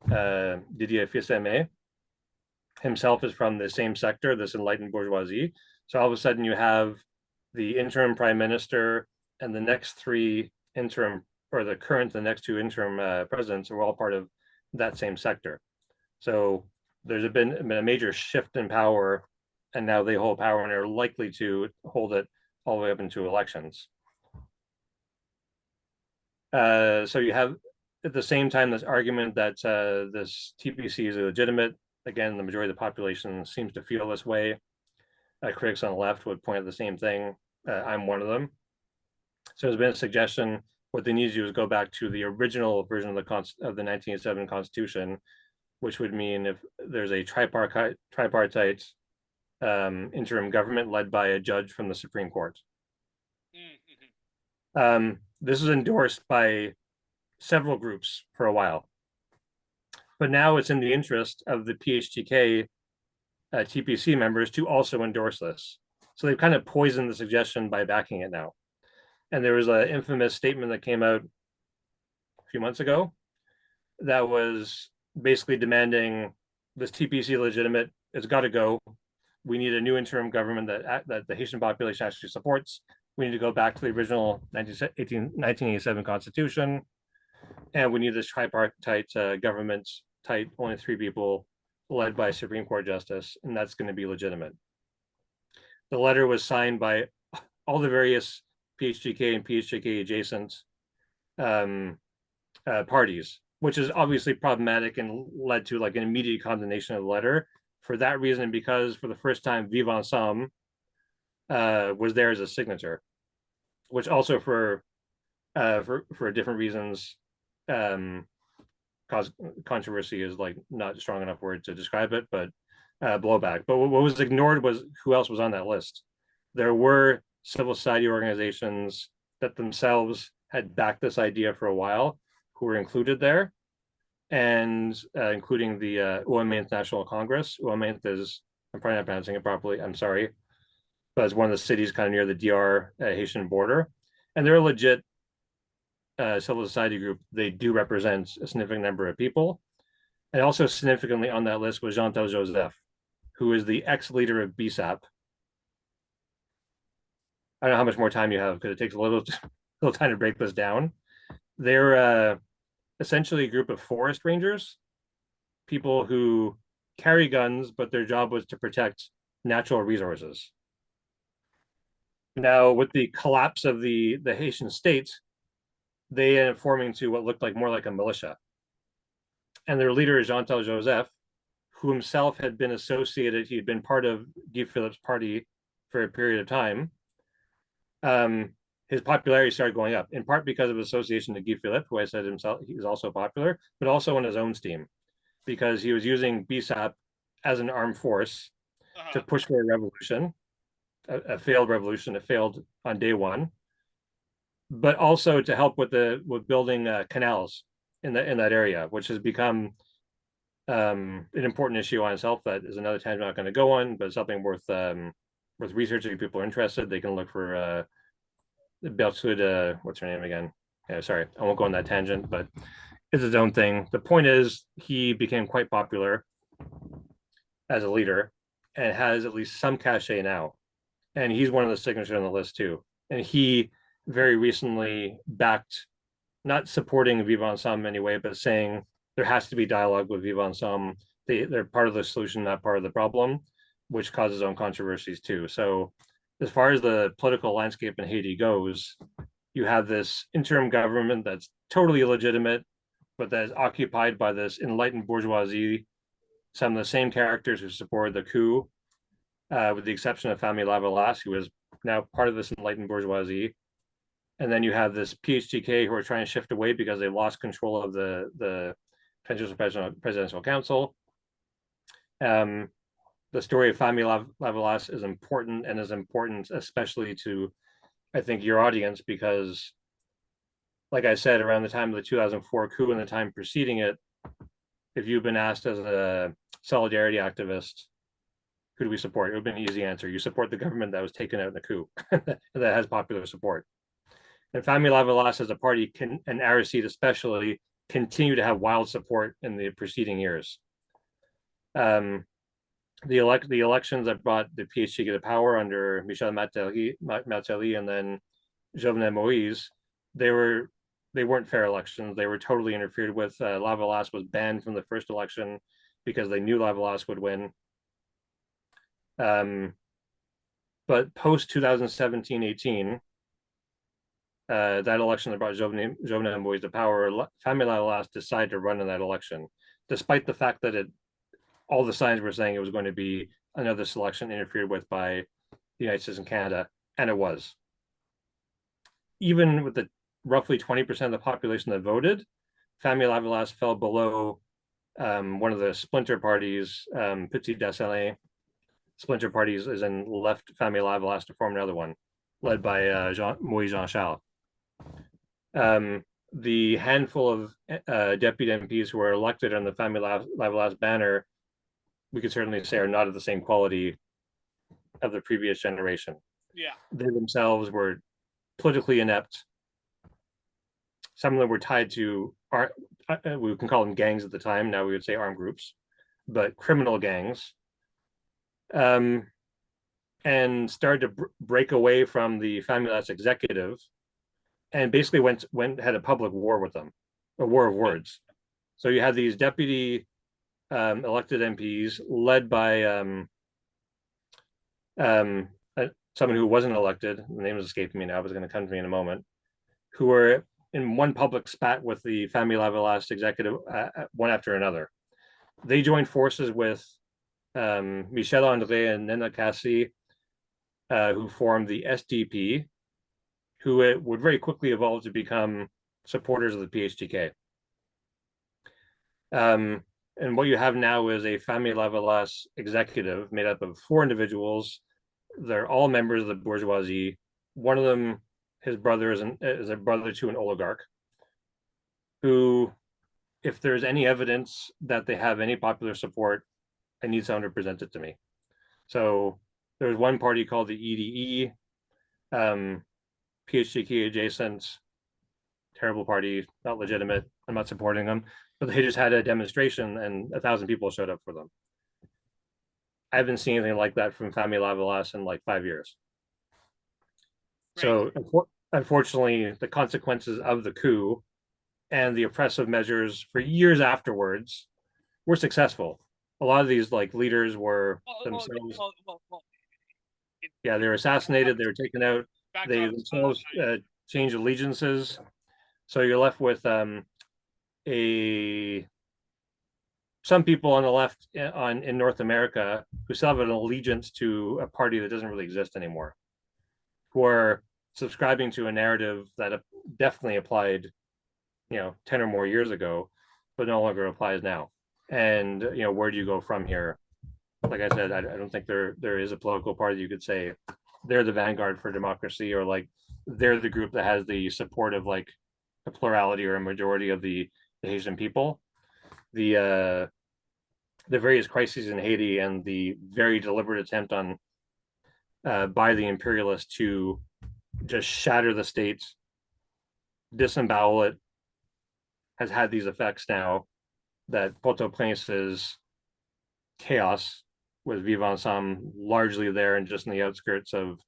Didier Fils-Aimé, himself is from the same sector, this enlightened bourgeoisie. So all of a sudden you have the interim prime minister and the next 3 interim, or the next 2 interim presidents are all part of that same sector. So there's been a major shift in power, and now they hold power and are likely to hold it all the way up into elections. So you have at the same time this argument that this TPC is illegitimate. Again, the majority of the population seems to feel this way. Critics on the left would point at the same thing. I'm one of them. So there's been a suggestion what they need to do is go back to the original version of the 1987 Constitution, which would mean if there's a tripartite interim government led by a judge from the Supreme Court. This is endorsed by several groups for a while, but now it's in the interest of the PHTK TPC members to also endorse this. So they've kind of poisoned the suggestion by backing it now. And there was an infamous statement that came out a few months ago that was basically demanding this TPC legitimate, it's got to go. We need a new interim government that the Haitian population actually supports. We need to go back to the original 1987 Constitution. And we need this tripartite government type, only 3 people, led by a Supreme Court justice, and that's going to be legitimate. The letter was signed by all the various PHTK and PHTK adjacent parties, which is obviously problematic and led to like an immediate condemnation of the letter. For that reason, because for the first time, Vivre Ensemble was there as a signature, which also for different reasons caused controversy is like not a strong enough word to describe it, but blowback. But what was ignored was who else was on that list. There were civil society organizations that themselves had backed this idea for a while, who were included there, and including the Ouamint National Congress. Ouamint is, I'm probably not pronouncing it properly, I'm sorry, but it's one of the cities kind of near the DR Haitian border. And they're a legit civil society group. They do represent a significant number of people. And also significantly on that list was Jean-Bertrand Joseph, who is the ex-leader of BSAP. I don't know how much more time you have because it takes a little time to break this down. They're essentially a group of forest rangers, people who carry guns, but their job was to protect natural resources. Now, with the collapse of the Haitian state, they ended up forming to what looked like more like a militia. And their leader is Jean-Bertrand Joseph, who himself had been associated, he'd been part of Guy Philippe's party for a period of time. His popularity started going up, in part because of association to Guy Philippe, who I said himself, he was also popular, but also on his own steam, because he was using BSAP as an armed force to push for a revolution, a failed revolution. It failed on day one, but also to help with building canals in that area, which has become an important issue on itself. That is another tangent I'm not going to go on, but it's something worth researching. If people are interested, they can look for Berthoud, what's her name again? Yeah, sorry, I won't go on that tangent, but is his own thing. The point is, he became quite popular as a leader and has at least some cachet now. And he's one of the signatures on the list too. And he very recently backed, not supporting Vive Ensemble anyway, but saying there has to be dialogue with Vive Ensemble. They're part of the solution, not part of the problem, which causes own controversies too. So as far as the political landscape in Haiti goes, you have this interim government that's totally illegitimate, but that is occupied by this enlightened bourgeoisie, some of the same characters who supported the coup, with the exception of Famille Lavalas, who is now part of this enlightened bourgeoisie. And then you have this PHTK who are trying to shift away because they lost control of the presidential council. The story of Famille Lavalas is important, and is important especially to, I think, your audience, because, like I said, around the time of the 2004 coup and the time preceding it, if you've been asked as a solidarity activist, who do we support? It would have been an easy answer. You support the government that was taken out in the coup that has popular support. And Famille Lavalas as a party and Aristide especially continue to have wild support in the preceding years. The elections that brought the PHTK to power under Michel Martelly and then Jovenel Moïse, they weren't fair elections. They were totally interfered with. Lavalas was banned from the first election because they knew Lavalas would win. But post 2017-18, that election that brought Jovenel Moïse to power, Famille Lavalas decided to run in that election, despite the fact that all the signs were saying it was going to be another selection interfered with by the United States and Canada, and it was. Even with the roughly 20% of the population that voted, Famille Lavalas fell below one of the splinter parties, Petit Desalegn. Splinter parties is in left Famille Lavalas to form another one, led by Moïse Jean-Charles. The handful of deputy MPs who were elected on the Famille Lavalas banner, we could certainly say, are not of the same quality of the previous generation. Yeah. They themselves were politically inept. Some of them were tied to, we can call them gangs at the time, now we would say armed groups, but criminal gangs. And started to break away from the Famille executive, and basically had a public war with them, a war of words. So you had these deputy elected MPs led by someone who wasn't elected. The name is escaping me now, but it's going to come to me in a moment. Who were in one public spat with the Famille Lavalas executive, one after another. They joined forces with Michel André and Nena Kassi, who formed the SDP, who would very quickly evolve to become supporters of the PHTK. And what you have now is a Famille Lavalas executive made up of 4 individuals. They're all members of the bourgeoisie. One of them, his brother, is a brother to an oligarch, who, if there's any evidence that they have any popular support, I need someone to present it to me. So there's one party called the EDE, PHTK adjacent, terrible party, not legitimate. I'm not supporting them, but they just had a demonstration and 1,000 people showed up for them. I haven't seen anything like that from Famille Lavalas in like 5 years. Right. So unfortunately, the consequences of the coup and the oppressive measures for years afterwards were successful. A lot of these leaders were themselves. Yeah, they were assassinated. They were taken out. They themselves changed allegiances. So you're left with some people on the left in North America who still have an allegiance to a party that doesn't really exist anymore, who are subscribing to a narrative that definitely applied, 10 or more years ago, but no longer applies now. And where do you go from here? Like I said, I don't think there is a political party you could say they're the vanguard for democracy, or they're the group that has the support of a plurality or a majority of the Haitian people. The various crises in Haiti and the very deliberate attempt on by the imperialists to just shatter the state, disembowel it, has had these effects now that Port-au-Prince's chaos with Vivre Ensemble largely there and just in the outskirts of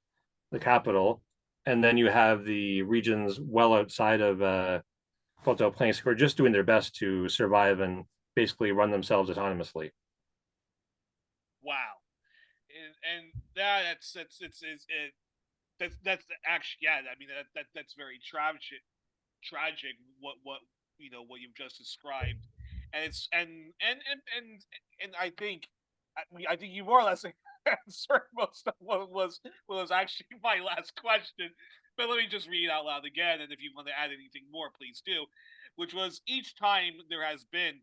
the capital. And then you have the regions well outside of Port-au-Prince who are just doing their best to survive and basically run themselves autonomously. Wow. And that's actually, yeah. I mean, that's very tragic. What what you've just described, and it's and I think I think you more or less answered most of what was actually my last question. But let me just read it out loud again, and if you want to add anything more, please do. Which was, each time there has been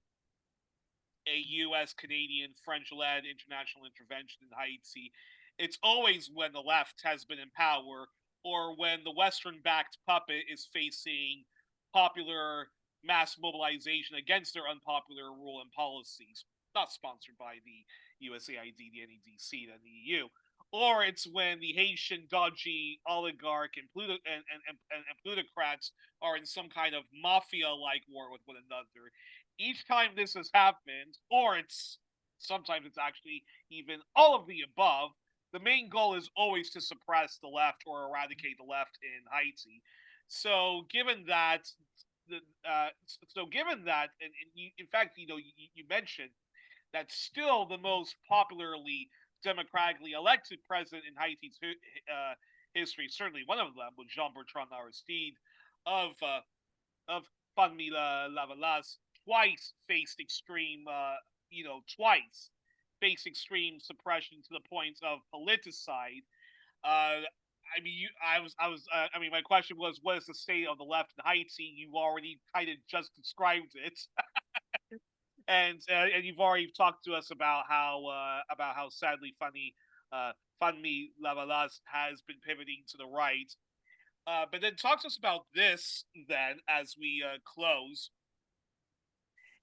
a U.S., Canadian, French-led international intervention in Haiti, it's always when the left has been in power or when the Western-backed puppet is facing popular mass mobilization against their unpopular rule and policies, not sponsored by the USAID, the NEDC, and the EU. Or it's when the Haitian dodgy oligarch and plutocrats are in some kind of mafia-like war with one another. Each time this has happened, or it's sometimes it's actually even all of the above, the main goal is always to suppress the left or eradicate the left in Haiti. So given that, and you, in fact, you mentioned that still the most popularly democratically elected president in Haiti's history, certainly one of them, was Jean-Bertrand Aristide of of Famila Lavalas, twice faced extreme suppression to the point of politicide. I mean, I mean, my question was, what is the state of the left in Haiti? You already kind of just described it, and you've already talked to us about how sadly Fanmi Lavalas has been pivoting to the right. But then talk to us about this then as we close.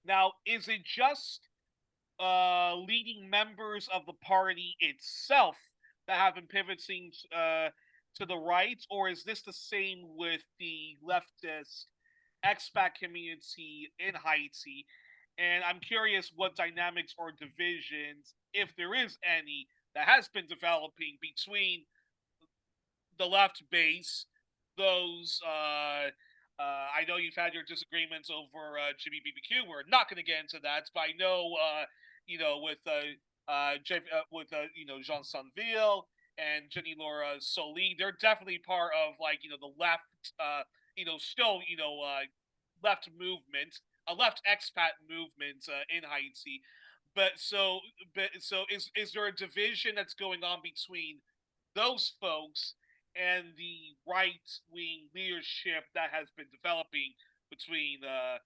Now, is it just leading members of the party itself that have been pivoting to the right, or is this the same with the leftist expat community in Haiti? And I'm curious what dynamics or divisions, if there is any, that has been developing between the left base, those I know you've had your disagreements over Jimmy BBQ. We're not going to get into that, but I know with Jean Sanville and Jenny Laura Soli, they're definitely part of the left, still left movement, a left expat movement in Haiti. So is there a division that's going on between those folks and the right wing leadership that has been developing between the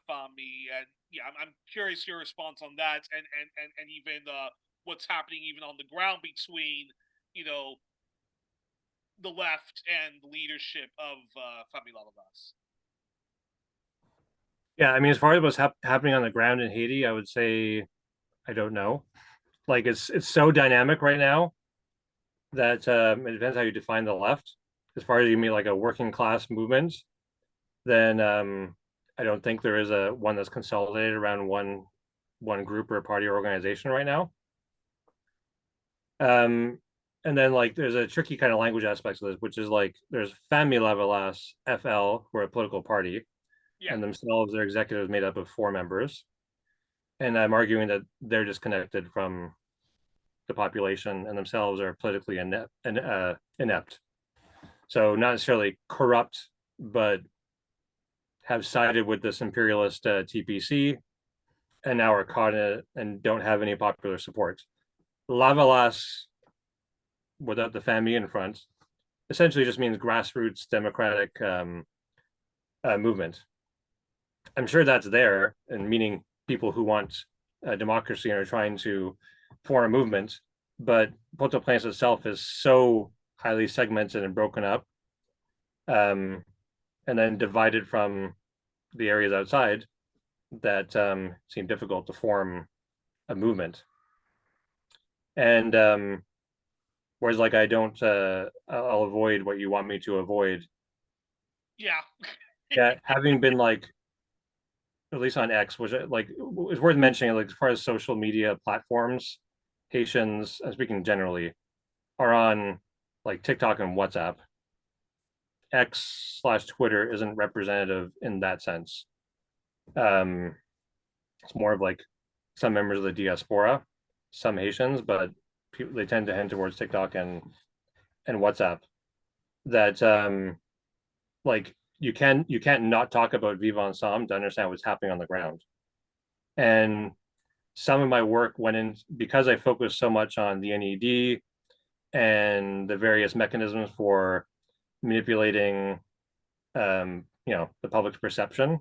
FAMI? And yeah, I'm curious your response on that, and even what's happening even on the ground between the left and the leadership of FAMI Lalabas. Yeah, I mean, as far as what's happening on the ground in Haiti, I would say I don't know. Like it's so dynamic right now that it depends how you define the left. As far as you mean like a working class movement, then I don't think there is a one that's consolidated around one group or party or organization right now. And then like there's a tricky kind of language aspect of this, which is like there's Famille Lavalas FL, who are a political party, Yeah. and themselves their executive is made up of 4 members. And I'm arguing that they're disconnected from the population and themselves are politically inept. So not necessarily corrupt, but have sided with this imperialist TPC and now are caught in it and don't have any popular support. Lavalas, without the family in front, essentially just means grassroots democratic movement. I'm sure that's there, and meaning people who want democracy and are trying to form a movement. But Port-au-Prince itself is so highly segmented and broken up, and then divided from the areas outside that seem difficult to form a movement. And whereas like I don't I'll avoid what you want me to avoid. Yeah. Yeah, having been like at least on X, which like is worth mentioning, like as far as social media platforms, Haitians, speaking generally, are on like TikTok and WhatsApp. X/Twitter isn't representative in that sense. Um, it's more of like some members of the diaspora, some Haitians, but they tend to head towards TikTok and WhatsApp. That like you can't not talk about Vive Ensemble to understand what's happening on the ground. And some of my work went in because I focused so much on the NED and the various mechanisms for manipulating the public's perception.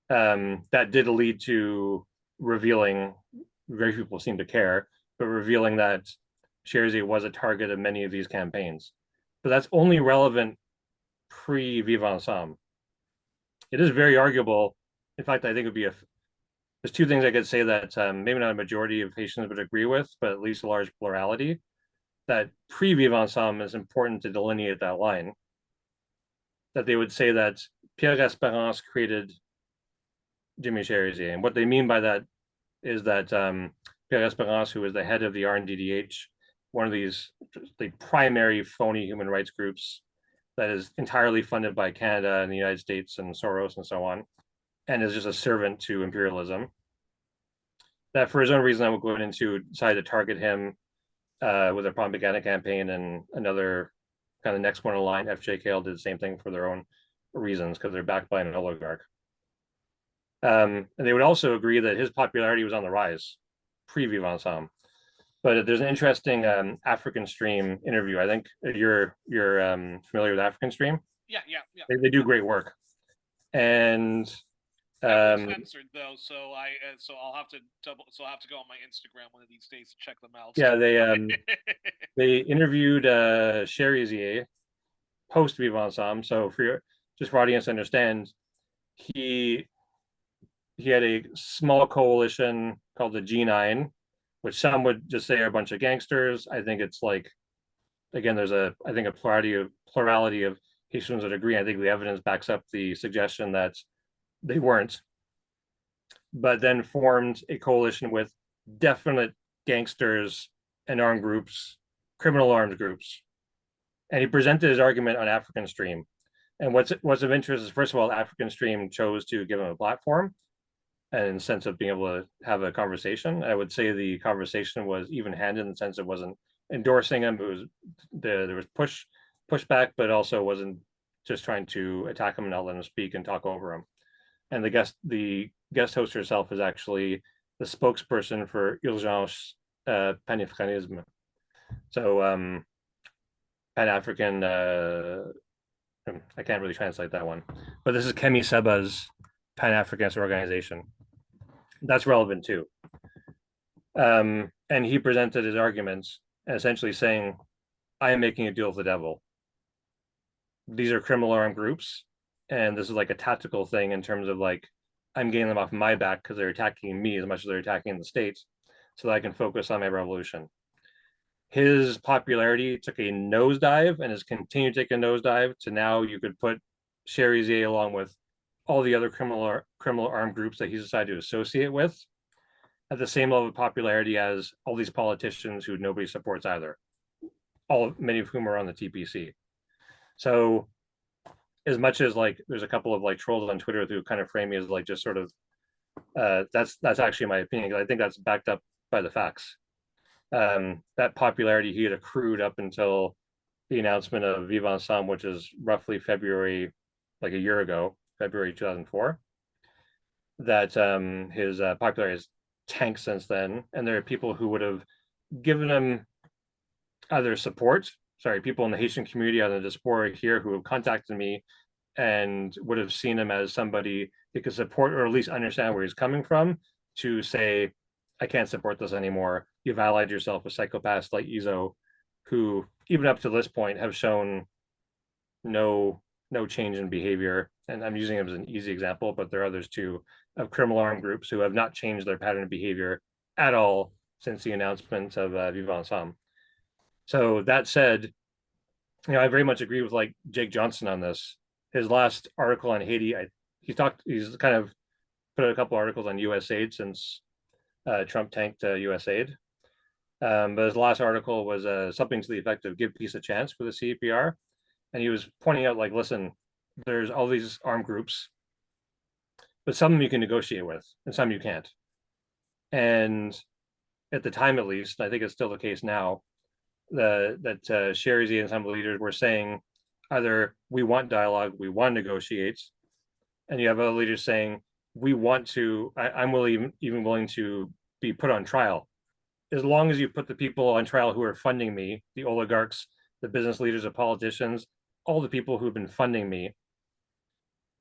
That did lead to revealing, very few people seem to care, but revealing that Sherzy was a target of many of these campaigns. But that's only relevant pre-Vive Ensemble. It is very arguable. In fact, I think it would be there's two things I could say that maybe not a majority of Haitians would agree with, but at least a large plurality, that pre-Vive Ensemble is important to delineate that line. That they would say that Pierre Espérance created Jimmy Sherzy. And what they mean by that is that Pierre Espérance, who is the head of the RNDDH, one of these the primary phony human rights groups that is entirely funded by Canada and the United States and Soros and so on, and is just a servant to imperialism. That for his own reason, I would go into decided to target him with a propaganda campaign, and another kind of next one in line, FJKL, did the same thing for their own reasons because they're backed by an oligarch. And they would also agree that his popularity was on the rise pre-Vive Ensemble. But there's an interesting African Stream interview. I think you're familiar with African Stream. Yeah. They do great work, and censored though, so I'll have to go on my Instagram one of these days to check them out. Yeah, they interviewed Sherzy post Vive Ensemble. So just for audience to understand, he had a small coalition called the G9, which some would just say are a bunch of gangsters. I think it's like, again, there's a plurality of Haitians that agree. I think the evidence backs up the suggestion that they weren't, but then formed a coalition with definite gangsters and armed groups, criminal armed groups. And he presented his argument on African Stream. And what's of interest is, first of all, African Stream chose to give him a platform and in the sense of being able to have a conversation. I would say the conversation was even-handed in the sense it wasn't endorsing him. It was there was pushback, but also wasn't just trying to attack him and not let him speak and talk over him. And the guest host herself is actually the spokesperson for Urgence Panafricanisme. So Pan-African, I can't really translate that one, but this is Kemi Seba's Pan-Africanist organization. That's relevant too. And he presented his arguments and essentially saying, I am making a deal with the devil. These are criminal armed groups, and this is like a tactical thing in terms of like, I'm getting them off my back because they're attacking me as much as they're attacking the state, so that I can focus on my revolution. His popularity took a nosedive and has continued to take a nosedive to now you could put Sherzy along with all the other criminal armed groups that he's decided to associate with at the same level of popularity as all these politicians who nobody supports either, many of whom are on the TPC. So as much as like there's a couple of like trolls on Twitter who kind of frame me as like just sort of that's actually my opinion, because I think that's backed up by the facts. That popularity he had accrued up until the announcement of Vive Ensemble, which is roughly February, like a year ago, February 2004. That his popularity has tanked since then, and there are people who would have given him either support. People in the Haitian community out of the diaspora here who have contacted me and would have seen him as somebody they could support or at least understand where he's coming from, to say, I can't support this anymore. You've allied yourself with psychopaths like Izo, who even up to this point have shown no change in behavior. And I'm using him as an easy example, but there are others too, of criminal armed groups who have not changed their pattern of behavior at all since the announcement of Vive Ensemble. So that said, I very much agree with like Jake Johnson on this. His last article on Haiti, he's kind of put out a couple articles on USAID since Trump tanked USAID. But his last article was something to the effect of give peace a chance for the CEPR. And he was pointing out, like, listen, there's all these armed groups, but some of them you can negotiate with and some you can't. And at the time, at least, I think it's still the case now, that Sherizi and some of the leaders were saying either we want dialogue, we want to negotiate, and you have other leaders saying we want to. I'm even willing to be put on trial, as long as you put the people on trial who are funding me, the oligarchs, the business leaders, the politicians, all the people who've been funding me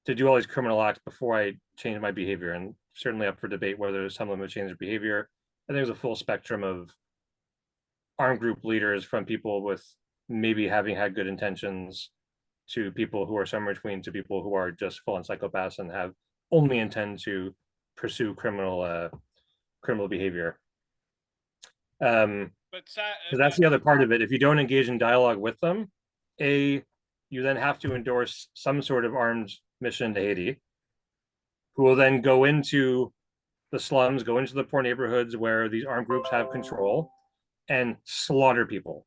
to do all these criminal acts before I change my behavior. And certainly up for debate whether some of them would change their behavior. I think there's a full spectrum of armed group leaders, from people with maybe having had good intentions to people who are somewhere between, to people who are just full on psychopaths and have only intend to pursue criminal behavior. But that's the other part of it. If you don't engage in dialogue with them, you then have to endorse some sort of armed mission to Haiti, who will then go into the slums, go into the poor neighborhoods where these armed groups have control, and slaughter people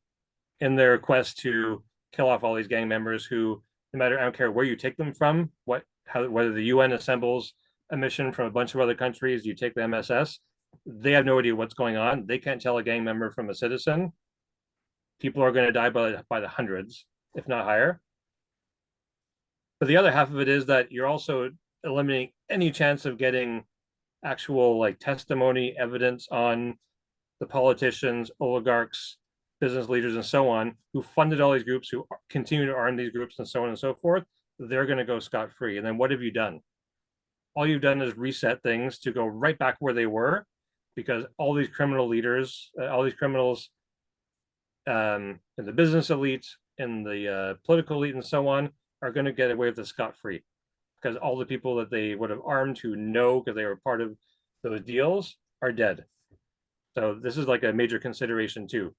in their quest to kill off all these gang members who, no matter, I don't care where you take them from, whether the UN assembles a mission from a bunch of other countries, you take the MSS, they have no idea what's going on. They can't tell a gang member from a citizen. People are going to die by the hundreds, if not higher. But the other half of it is that you're also eliminating any chance of getting actual, like, testimony, evidence on the politicians, oligarchs, business leaders, and so on, who funded all these groups, who continue to arm these groups, and so on and so forth. They're going to go scot-free. And then what have you done? All you've done is reset things to go right back where they were, because all these criminal leaders, all these criminals in the business elite, in the political elite, and so on, are going to get away with the scot-free, because all the people that they would have armed, who know because they were part of those deals, are dead. So this is like a major consideration too.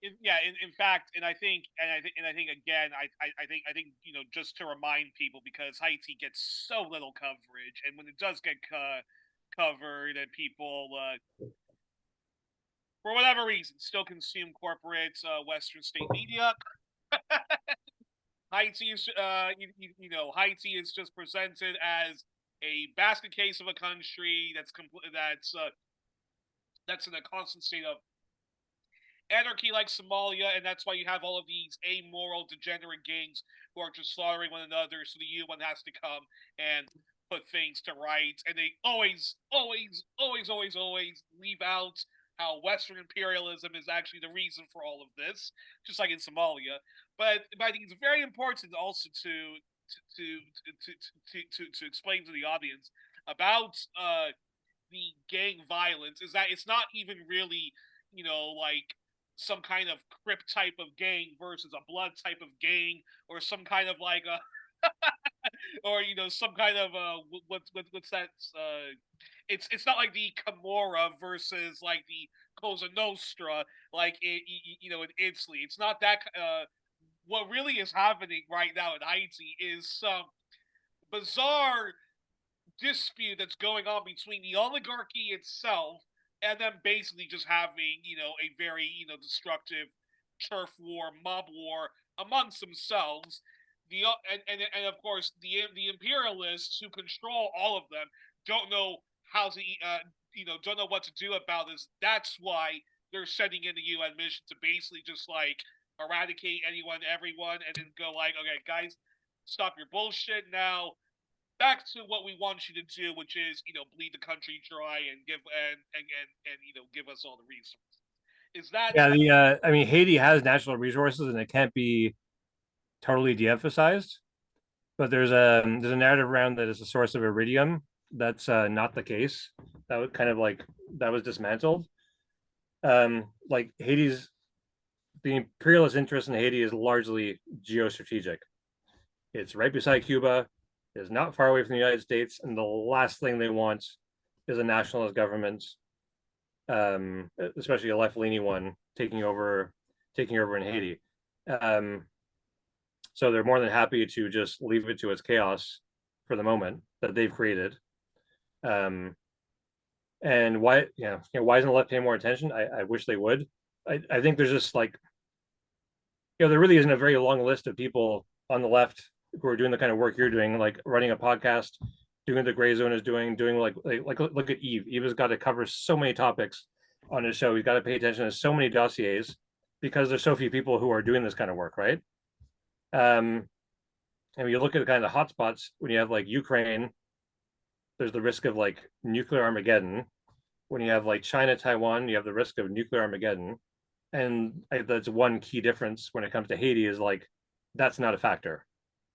In fact, and I think again, I think just to remind people, because Haiti gets so little coverage, and when it does get covered, and people for whatever reason still consume corporate Western state media, Haiti is Haiti is just presented as a basket case of a country that's in a constant state of anarchy, like Somalia, and that's why you have all of these amoral, degenerate gangs who are just slaughtering one another, so the UN has to come and put things to rights, and they always leave out how Western imperialism is actually the reason for all of this, just like in Somalia. But I think it's very important also to explain to the audience about the gang violence, is that it's not even really, like some kind of Crip type of gang versus a Blood type of gang, or some kind of like a or some kind of what's that it's not like the Camorra versus like the Cosa Nostra, like in Italy. It's not that. What really is happening right now in Haiti is some bizarre dispute that's going on between the oligarchy itself, and then basically just having a very destructive turf war, mob war amongst themselves. And of course the imperialists, who control all of them, don't know how to don't know what to do about this. That's why they're sending in the UN mission to basically just like eradicate everyone, and then go like, okay, guys, stop your bullshit now. Back to what we want you to do, which is bleed the country dry and give give us all the resources. Is that? Yeah, I mean, Haiti has natural resources, and it can't be totally de-emphasized. But there's a narrative around that is a source of iridium. That's not the case. That was kind of like that was dismantled. Like the imperialist interest in Haiti is largely geostrategic. It's right beside Cuba. Is not far away from the United States, and the last thing they want is a nationalist government, especially a left-leaning one, taking over in Haiti. So they're more than happy to just leave it to its chaos for the moment that they've created. And why, why isn't the left paying more attention? I wish they would. I think there's just like, there really isn't a very long list of people on the left who are doing the kind of work you're doing, like running a podcast, doing what the Gray Zone is doing like look at Eve. Eve has got to cover so many topics on his show. He's got to pay attention to so many dossiers because there's so few people who are doing this kind of work, right? And when you look at the kind of the hotspots, when you have like Ukraine, there's the risk of like nuclear Armageddon. When you have like China, Taiwan, you have the risk of nuclear Armageddon. And that's one key difference when it comes to Haiti is like, that's not a factor.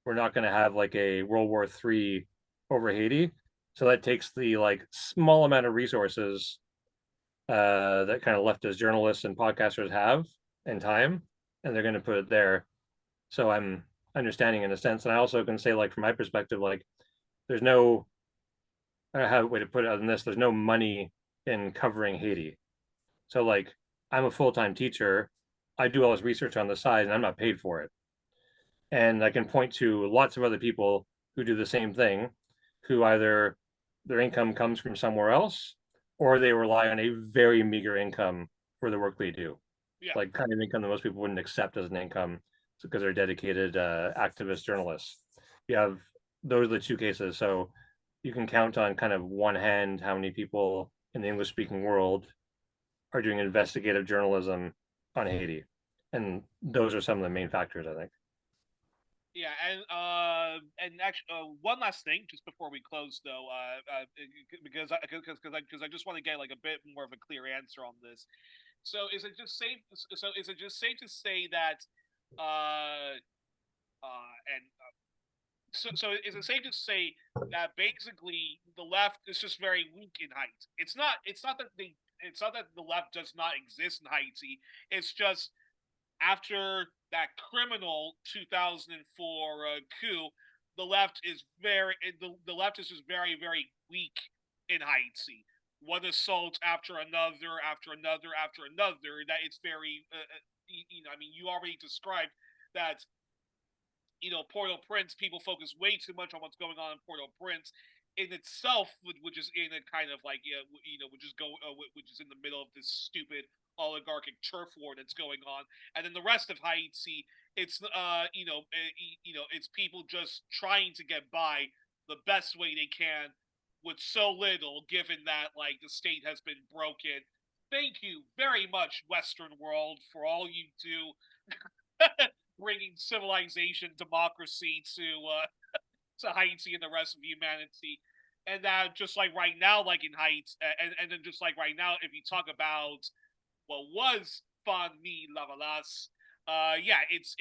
We're not going to have like a World War III over Haiti. So that takes the like small amount of resources that kind of leftist journalists and podcasters have and time, and they're going to put it there. So I'm understanding in a sense. And I also can say, like, from my perspective, like, there's no, I don't have a way to put it other than this, there's no money in covering Haiti. So like, I'm a full-time teacher. I do all this research on the side and I'm not paid for it. And I can point to lots of other people who do the same thing, who either their income comes from somewhere else or they rely on a very meager income for the work they do. Yeah. Like kind of income that most people wouldn't accept as an income because they're dedicated activist journalists. You have those are the two cases. So you can count on kind of one hand how many people in the English speaking world are doing investigative journalism on Haiti. And those are some of the main factors, I think. Yeah, and actually, one last thing, just before we close, though, because I just want to get like a bit more of a clear answer on this. So is it just safe? So is it just safe to say that, uh, and so is it safe to say that basically the left is just very weak in Haiti? It's not that the left does not exist in Haiti. It's just after that criminal 2004 coup, the left is just very very weak in Haiti. One assault after another, after another, after another. That it's very, I mean, you already described that. Port-au-Prince, people focus way too much on what's going on in Port-au-Prince in itself, which is in a kind of like, which is in the middle of this stupid oligarchic turf war that's going on, and then the rest of Haiti, it's it's people just trying to get by the best way they can with so little, given that like the state has been broken. Thank you very much, Western world, for all you do. Bringing civilization, democracy to Haiti and the rest of humanity, and that just like right now, like in Haiti, and then just like right now, if you talk about what was Famille Lavalas, yeah, it's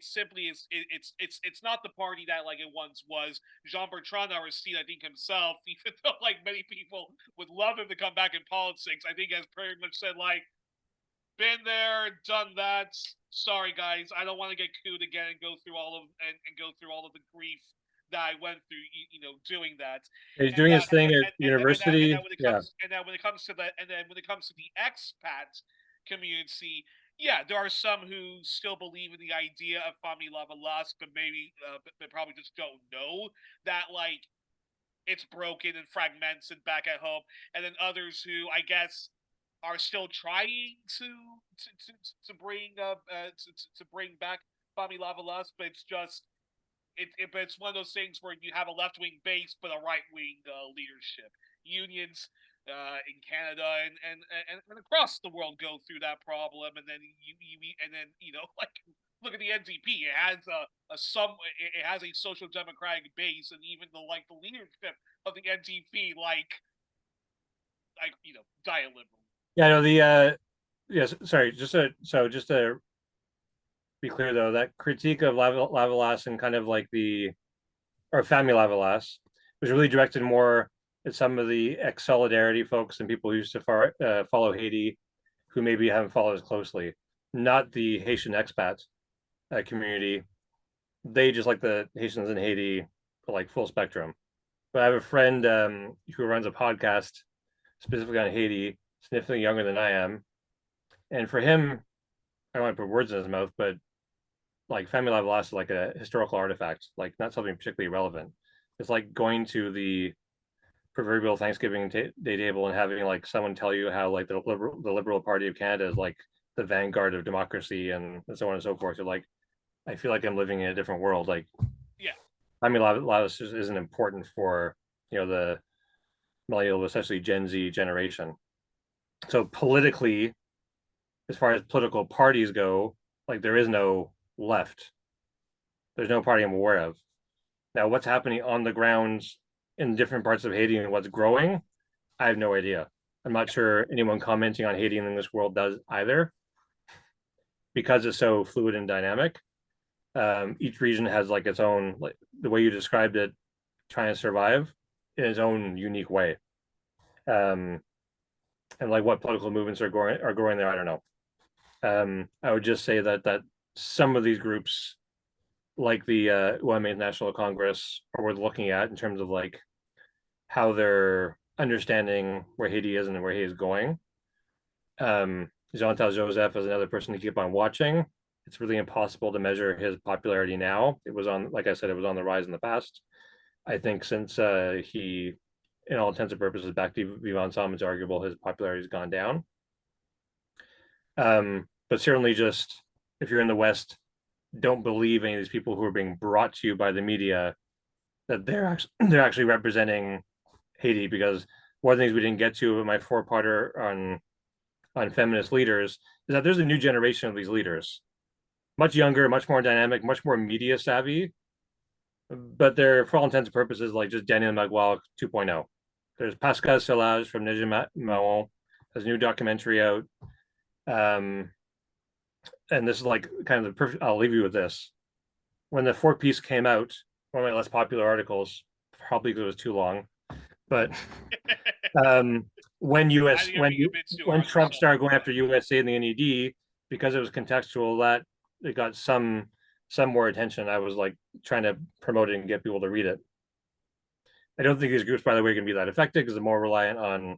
simply it's not the party that like it once was. Jean-Bertrand Aristide, I think himself, even though like many people would love him to come back in politics, I think has pretty much said like, been there, done that. Sorry, guys, I don't want to get cooed again and go through all of the grief that I went through, doing that. He's And doing that his thing at university. Yeah. and then when it comes to the expat community, yeah, there are some who still believe in the idea of Famille Lavalas, but maybe, but probably just don't know that like it's broken and fragmented back at home, and then others who I guess are still trying to bring to bring back Famille Lavalas, but it's just but it's one of those things where you have a left wing base but a right wing leadership. Unions in Canada and across the world go through that problem, and then like look at the NDP. It has it has a social democratic base, and even the leadership of the NDP die a liberal. Yeah, no, yes, sorry, just to be clear though, that critique of Lavalas and kind of like or Family Lavalas was really directed more at some of the ex-Solidarity folks and people who used to follow Haiti, who maybe haven't followed as closely, not the Haitian expat community. They just like the Haitians in Haiti, like full spectrum. But I have a friend who runs a podcast specifically on Haiti, significantly younger than I am. And for him, I don't want to put words in his mouth, but like Family Lavalas is like a historical artifact, like not something particularly relevant. It's like going to the proverbial Thanksgiving Day table and having like someone tell you how like the Liberal Party of Canada is like the vanguard of democracy and so on and so forth. You're like, I feel like I'm living in a different world. Like, Yeah. I mean, a lot of this just isn't important for the millennial, especially Gen Z generation. So politically, as far as political parties go, like there is no left. There's no party I'm aware of. Now, what's happening on the ground in different parts of Haiti and what's growing, I have no idea. I'm not sure anyone commenting on Haiti in this world does either, because it's so fluid and dynamic. Each region has like its own, like the way you described it, trying to survive in its own unique way. Um, and like what political movements are growing there, I don't know. I would just say that some of these groups, like the UMA National Congress, are worth looking at in terms of like how they're understanding where Haiti is and where Haiti is going. Jean-Tal Joseph is another person to keep on watching. It's really impossible to measure his popularity now. It was on, like I said, it was on the rise in the past. I think since he, in all intents and purposes, back to Vivant Sam, it's arguable his popularity has gone down. But certainly, just if you're in the West, don't believe any of these people who are being brought to you by the media that they're actually representing Haiti. Because one of the things we didn't get to in my four-parter on feminist leaders is that there's a new generation of these leaders, much younger, much more dynamic, much more media savvy, but they're, for all intents and purposes, like just Daniel Magwal 2.0. There's Pascal Solage from Neja Mahon, has a new documentary out. And this is like kind of the perfect, I'll leave you with this. When the fourth piece came out, one of my less popular articles, probably because it was too long, but when Trump started going after USAID and the NED, because it was contextual, that it got some more attention. I was like trying to promote it and get people to read it. I don't think these groups, by the way, can be that effective because they're more reliant on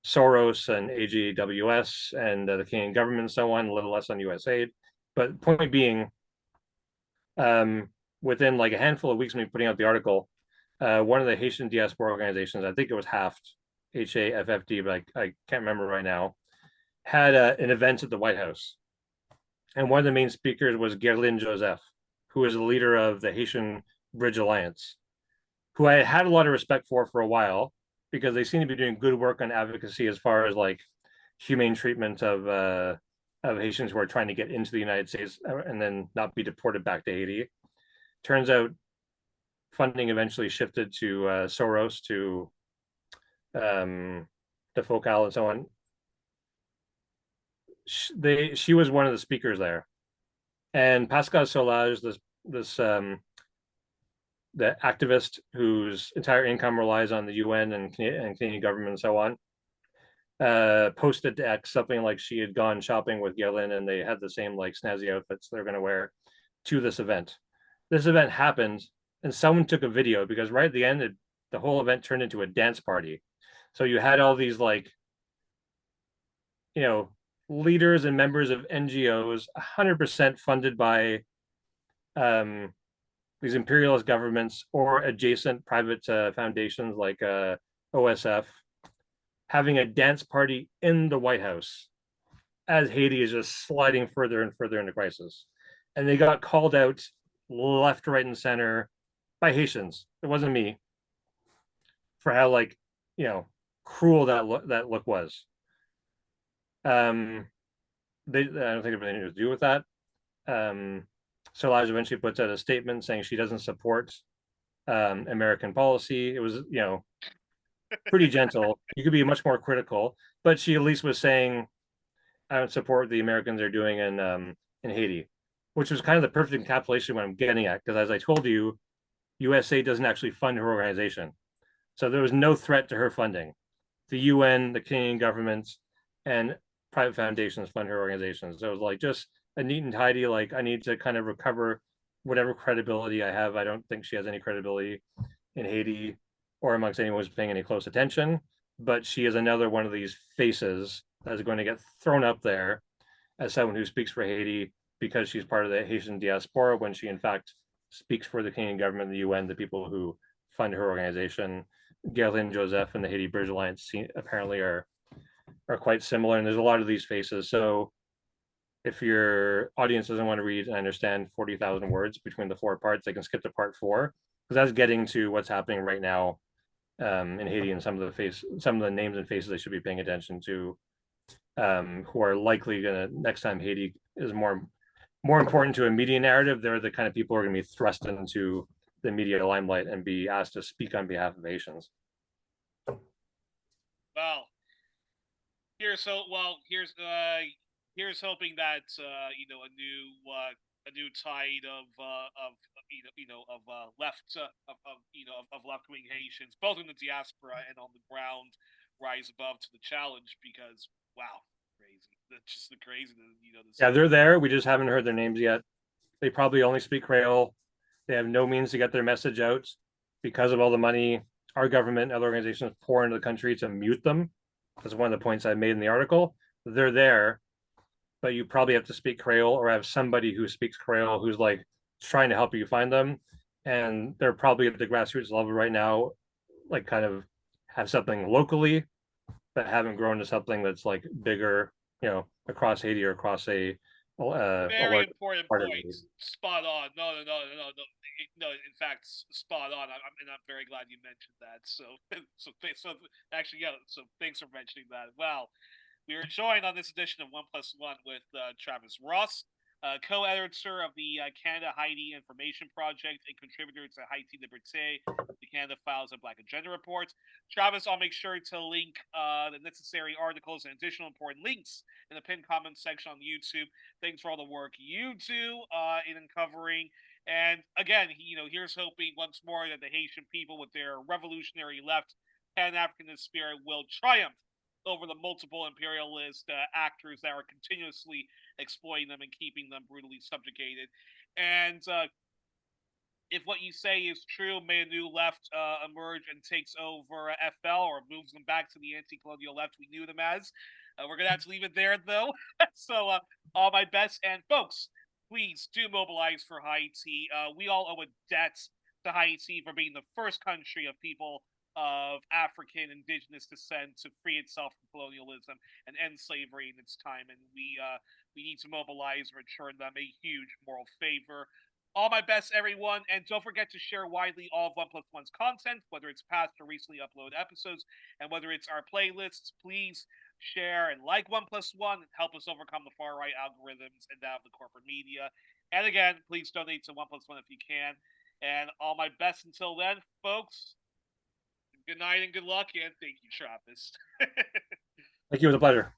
Soros and AGWS and the Canadian government and so on, a little less on USAID. But point being, within like a handful of weeks of me putting out the article, one of the Haitian diaspora organizations, I think it was HAFT, HAFFD, but I can't remember right now, had an event at the White House. And one of the main speakers was Gerlin Joseph, who is the leader of the Haitian Bridge Alliance, who I had a lot of respect for a while, because they seem to be doing good work on advocacy as far as like humane treatment of Haitians who are trying to get into the United States and then not be deported back to Haiti. Turns out funding eventually shifted to Soros, to the Focal and so on. She was one of the speakers there, and Pascal Solage, this the activist whose entire income relies on the UN and Canadian government and so on, posted to X something like she had gone shopping with Yellen and they had the same like snazzy outfits they're going to wear to this event. This event happened, and someone took a video, because right at the end, the whole event turned into a dance party. So you had all these like, leaders and members of NGOs, 100% funded by these imperialist governments or adjacent private foundations like OSF, having a dance party in the White House as Haiti is just sliding further and further into crisis. And they got called out left, right, and center by Haitians. It wasn't me, for how like, cruel that look was. They I don't think it had anything to do with that. Solage eventually puts out a statement saying she doesn't support American policy. It was, pretty gentle. You could be much more critical, but she at least was saying, I don't support what the Americans are doing in Haiti, which was kind of the perfect encapsulation of what I'm getting at. Because as I told you, USA doesn't actually fund her organization, so there was no threat to her funding. The UN, the Canadian government, and private foundations fund her organizations. So it was like just a neat and tidy, like, I need to kind of recover whatever credibility I have. I don't think she has any credibility in Haiti or amongst anyone who's paying any close attention, but she is another one of these faces that is going to get thrown up there as someone who speaks for Haiti because she's part of the Haitian diaspora, when she in fact speaks for the Canadian government, the UN, the people who fund her organization. Gailin Joseph and the Haiti Bridge Alliance apparently are quite similar, and there's a lot of these faces. So if your audience doesn't want to read and understand 40,000 words between the 4 parts, they can skip to part 4, because that's getting to what's happening right now in Haiti, and some of the names and faces they should be paying attention to, who are likely gonna, next time Haiti is more important to a media narrative, they're the kind of people who are going to be thrust into the media limelight and be asked to speak on behalf of Haitians. Well, here's hoping that a new tide of left wing Haitians, both in the diaspora and on the ground, rise above to the challenge, because wow, crazy. That's just the crazy. Yeah, they're there. We just haven't heard their names yet. They probably only speak Creole. They have no means to get their message out because of all the money our government and other organizations pour into the country to mute them. That's one of the points I made in the article. They're there, but you probably have to speak Creole or have somebody who speaks Creole who's like trying to help you find them. And they're probably at the grassroots level right now, like kind of have something locally, but haven't grown to something that's like bigger, across Haiti or across a very important point. Spot on. No. In fact, spot on. I'm very glad you mentioned that. So actually, yeah. So thanks for mentioning that. Well, we are joined on this edition of 1+1 with Travis Ross, co-editor of the Canada-Haiti Information Project and contributor to Haiti Liberte, the Canada Files and Black Agenda Report. Travis, I'll make sure to link the necessary articles and additional important links in the pinned comment section on YouTube. Thanks for all the work you do in uncovering. And again, here's hoping once more that the Haitian people, with their revolutionary left and Africanist spirit, will triumph over the multiple imperialist actors that are continuously exploiting them and keeping them brutally subjugated. And if what you say is true, may a new left emerge and takes over FL, or moves them back to the anti-colonial left we knew them as. We're going to have to leave it there, though. So all my best. And folks, please do mobilize for Haiti. We all owe a debt to Haiti for being the first country of people of African indigenous descent to free itself from colonialism and end slavery in its time. And we need to mobilize and return them a huge moral favor. All my best, everyone, and don't forget to share widely all of 1+1's content, whether it's past or recently uploaded episodes, and whether it's our playlists. Please share and like 1+1 and help us overcome the far-right algorithms and that of the corporate media. And again, please donate to 1+1 if you can. And all my best until then, folks. Good night and good luck, and thank you, Travis. Thank you. It was a pleasure.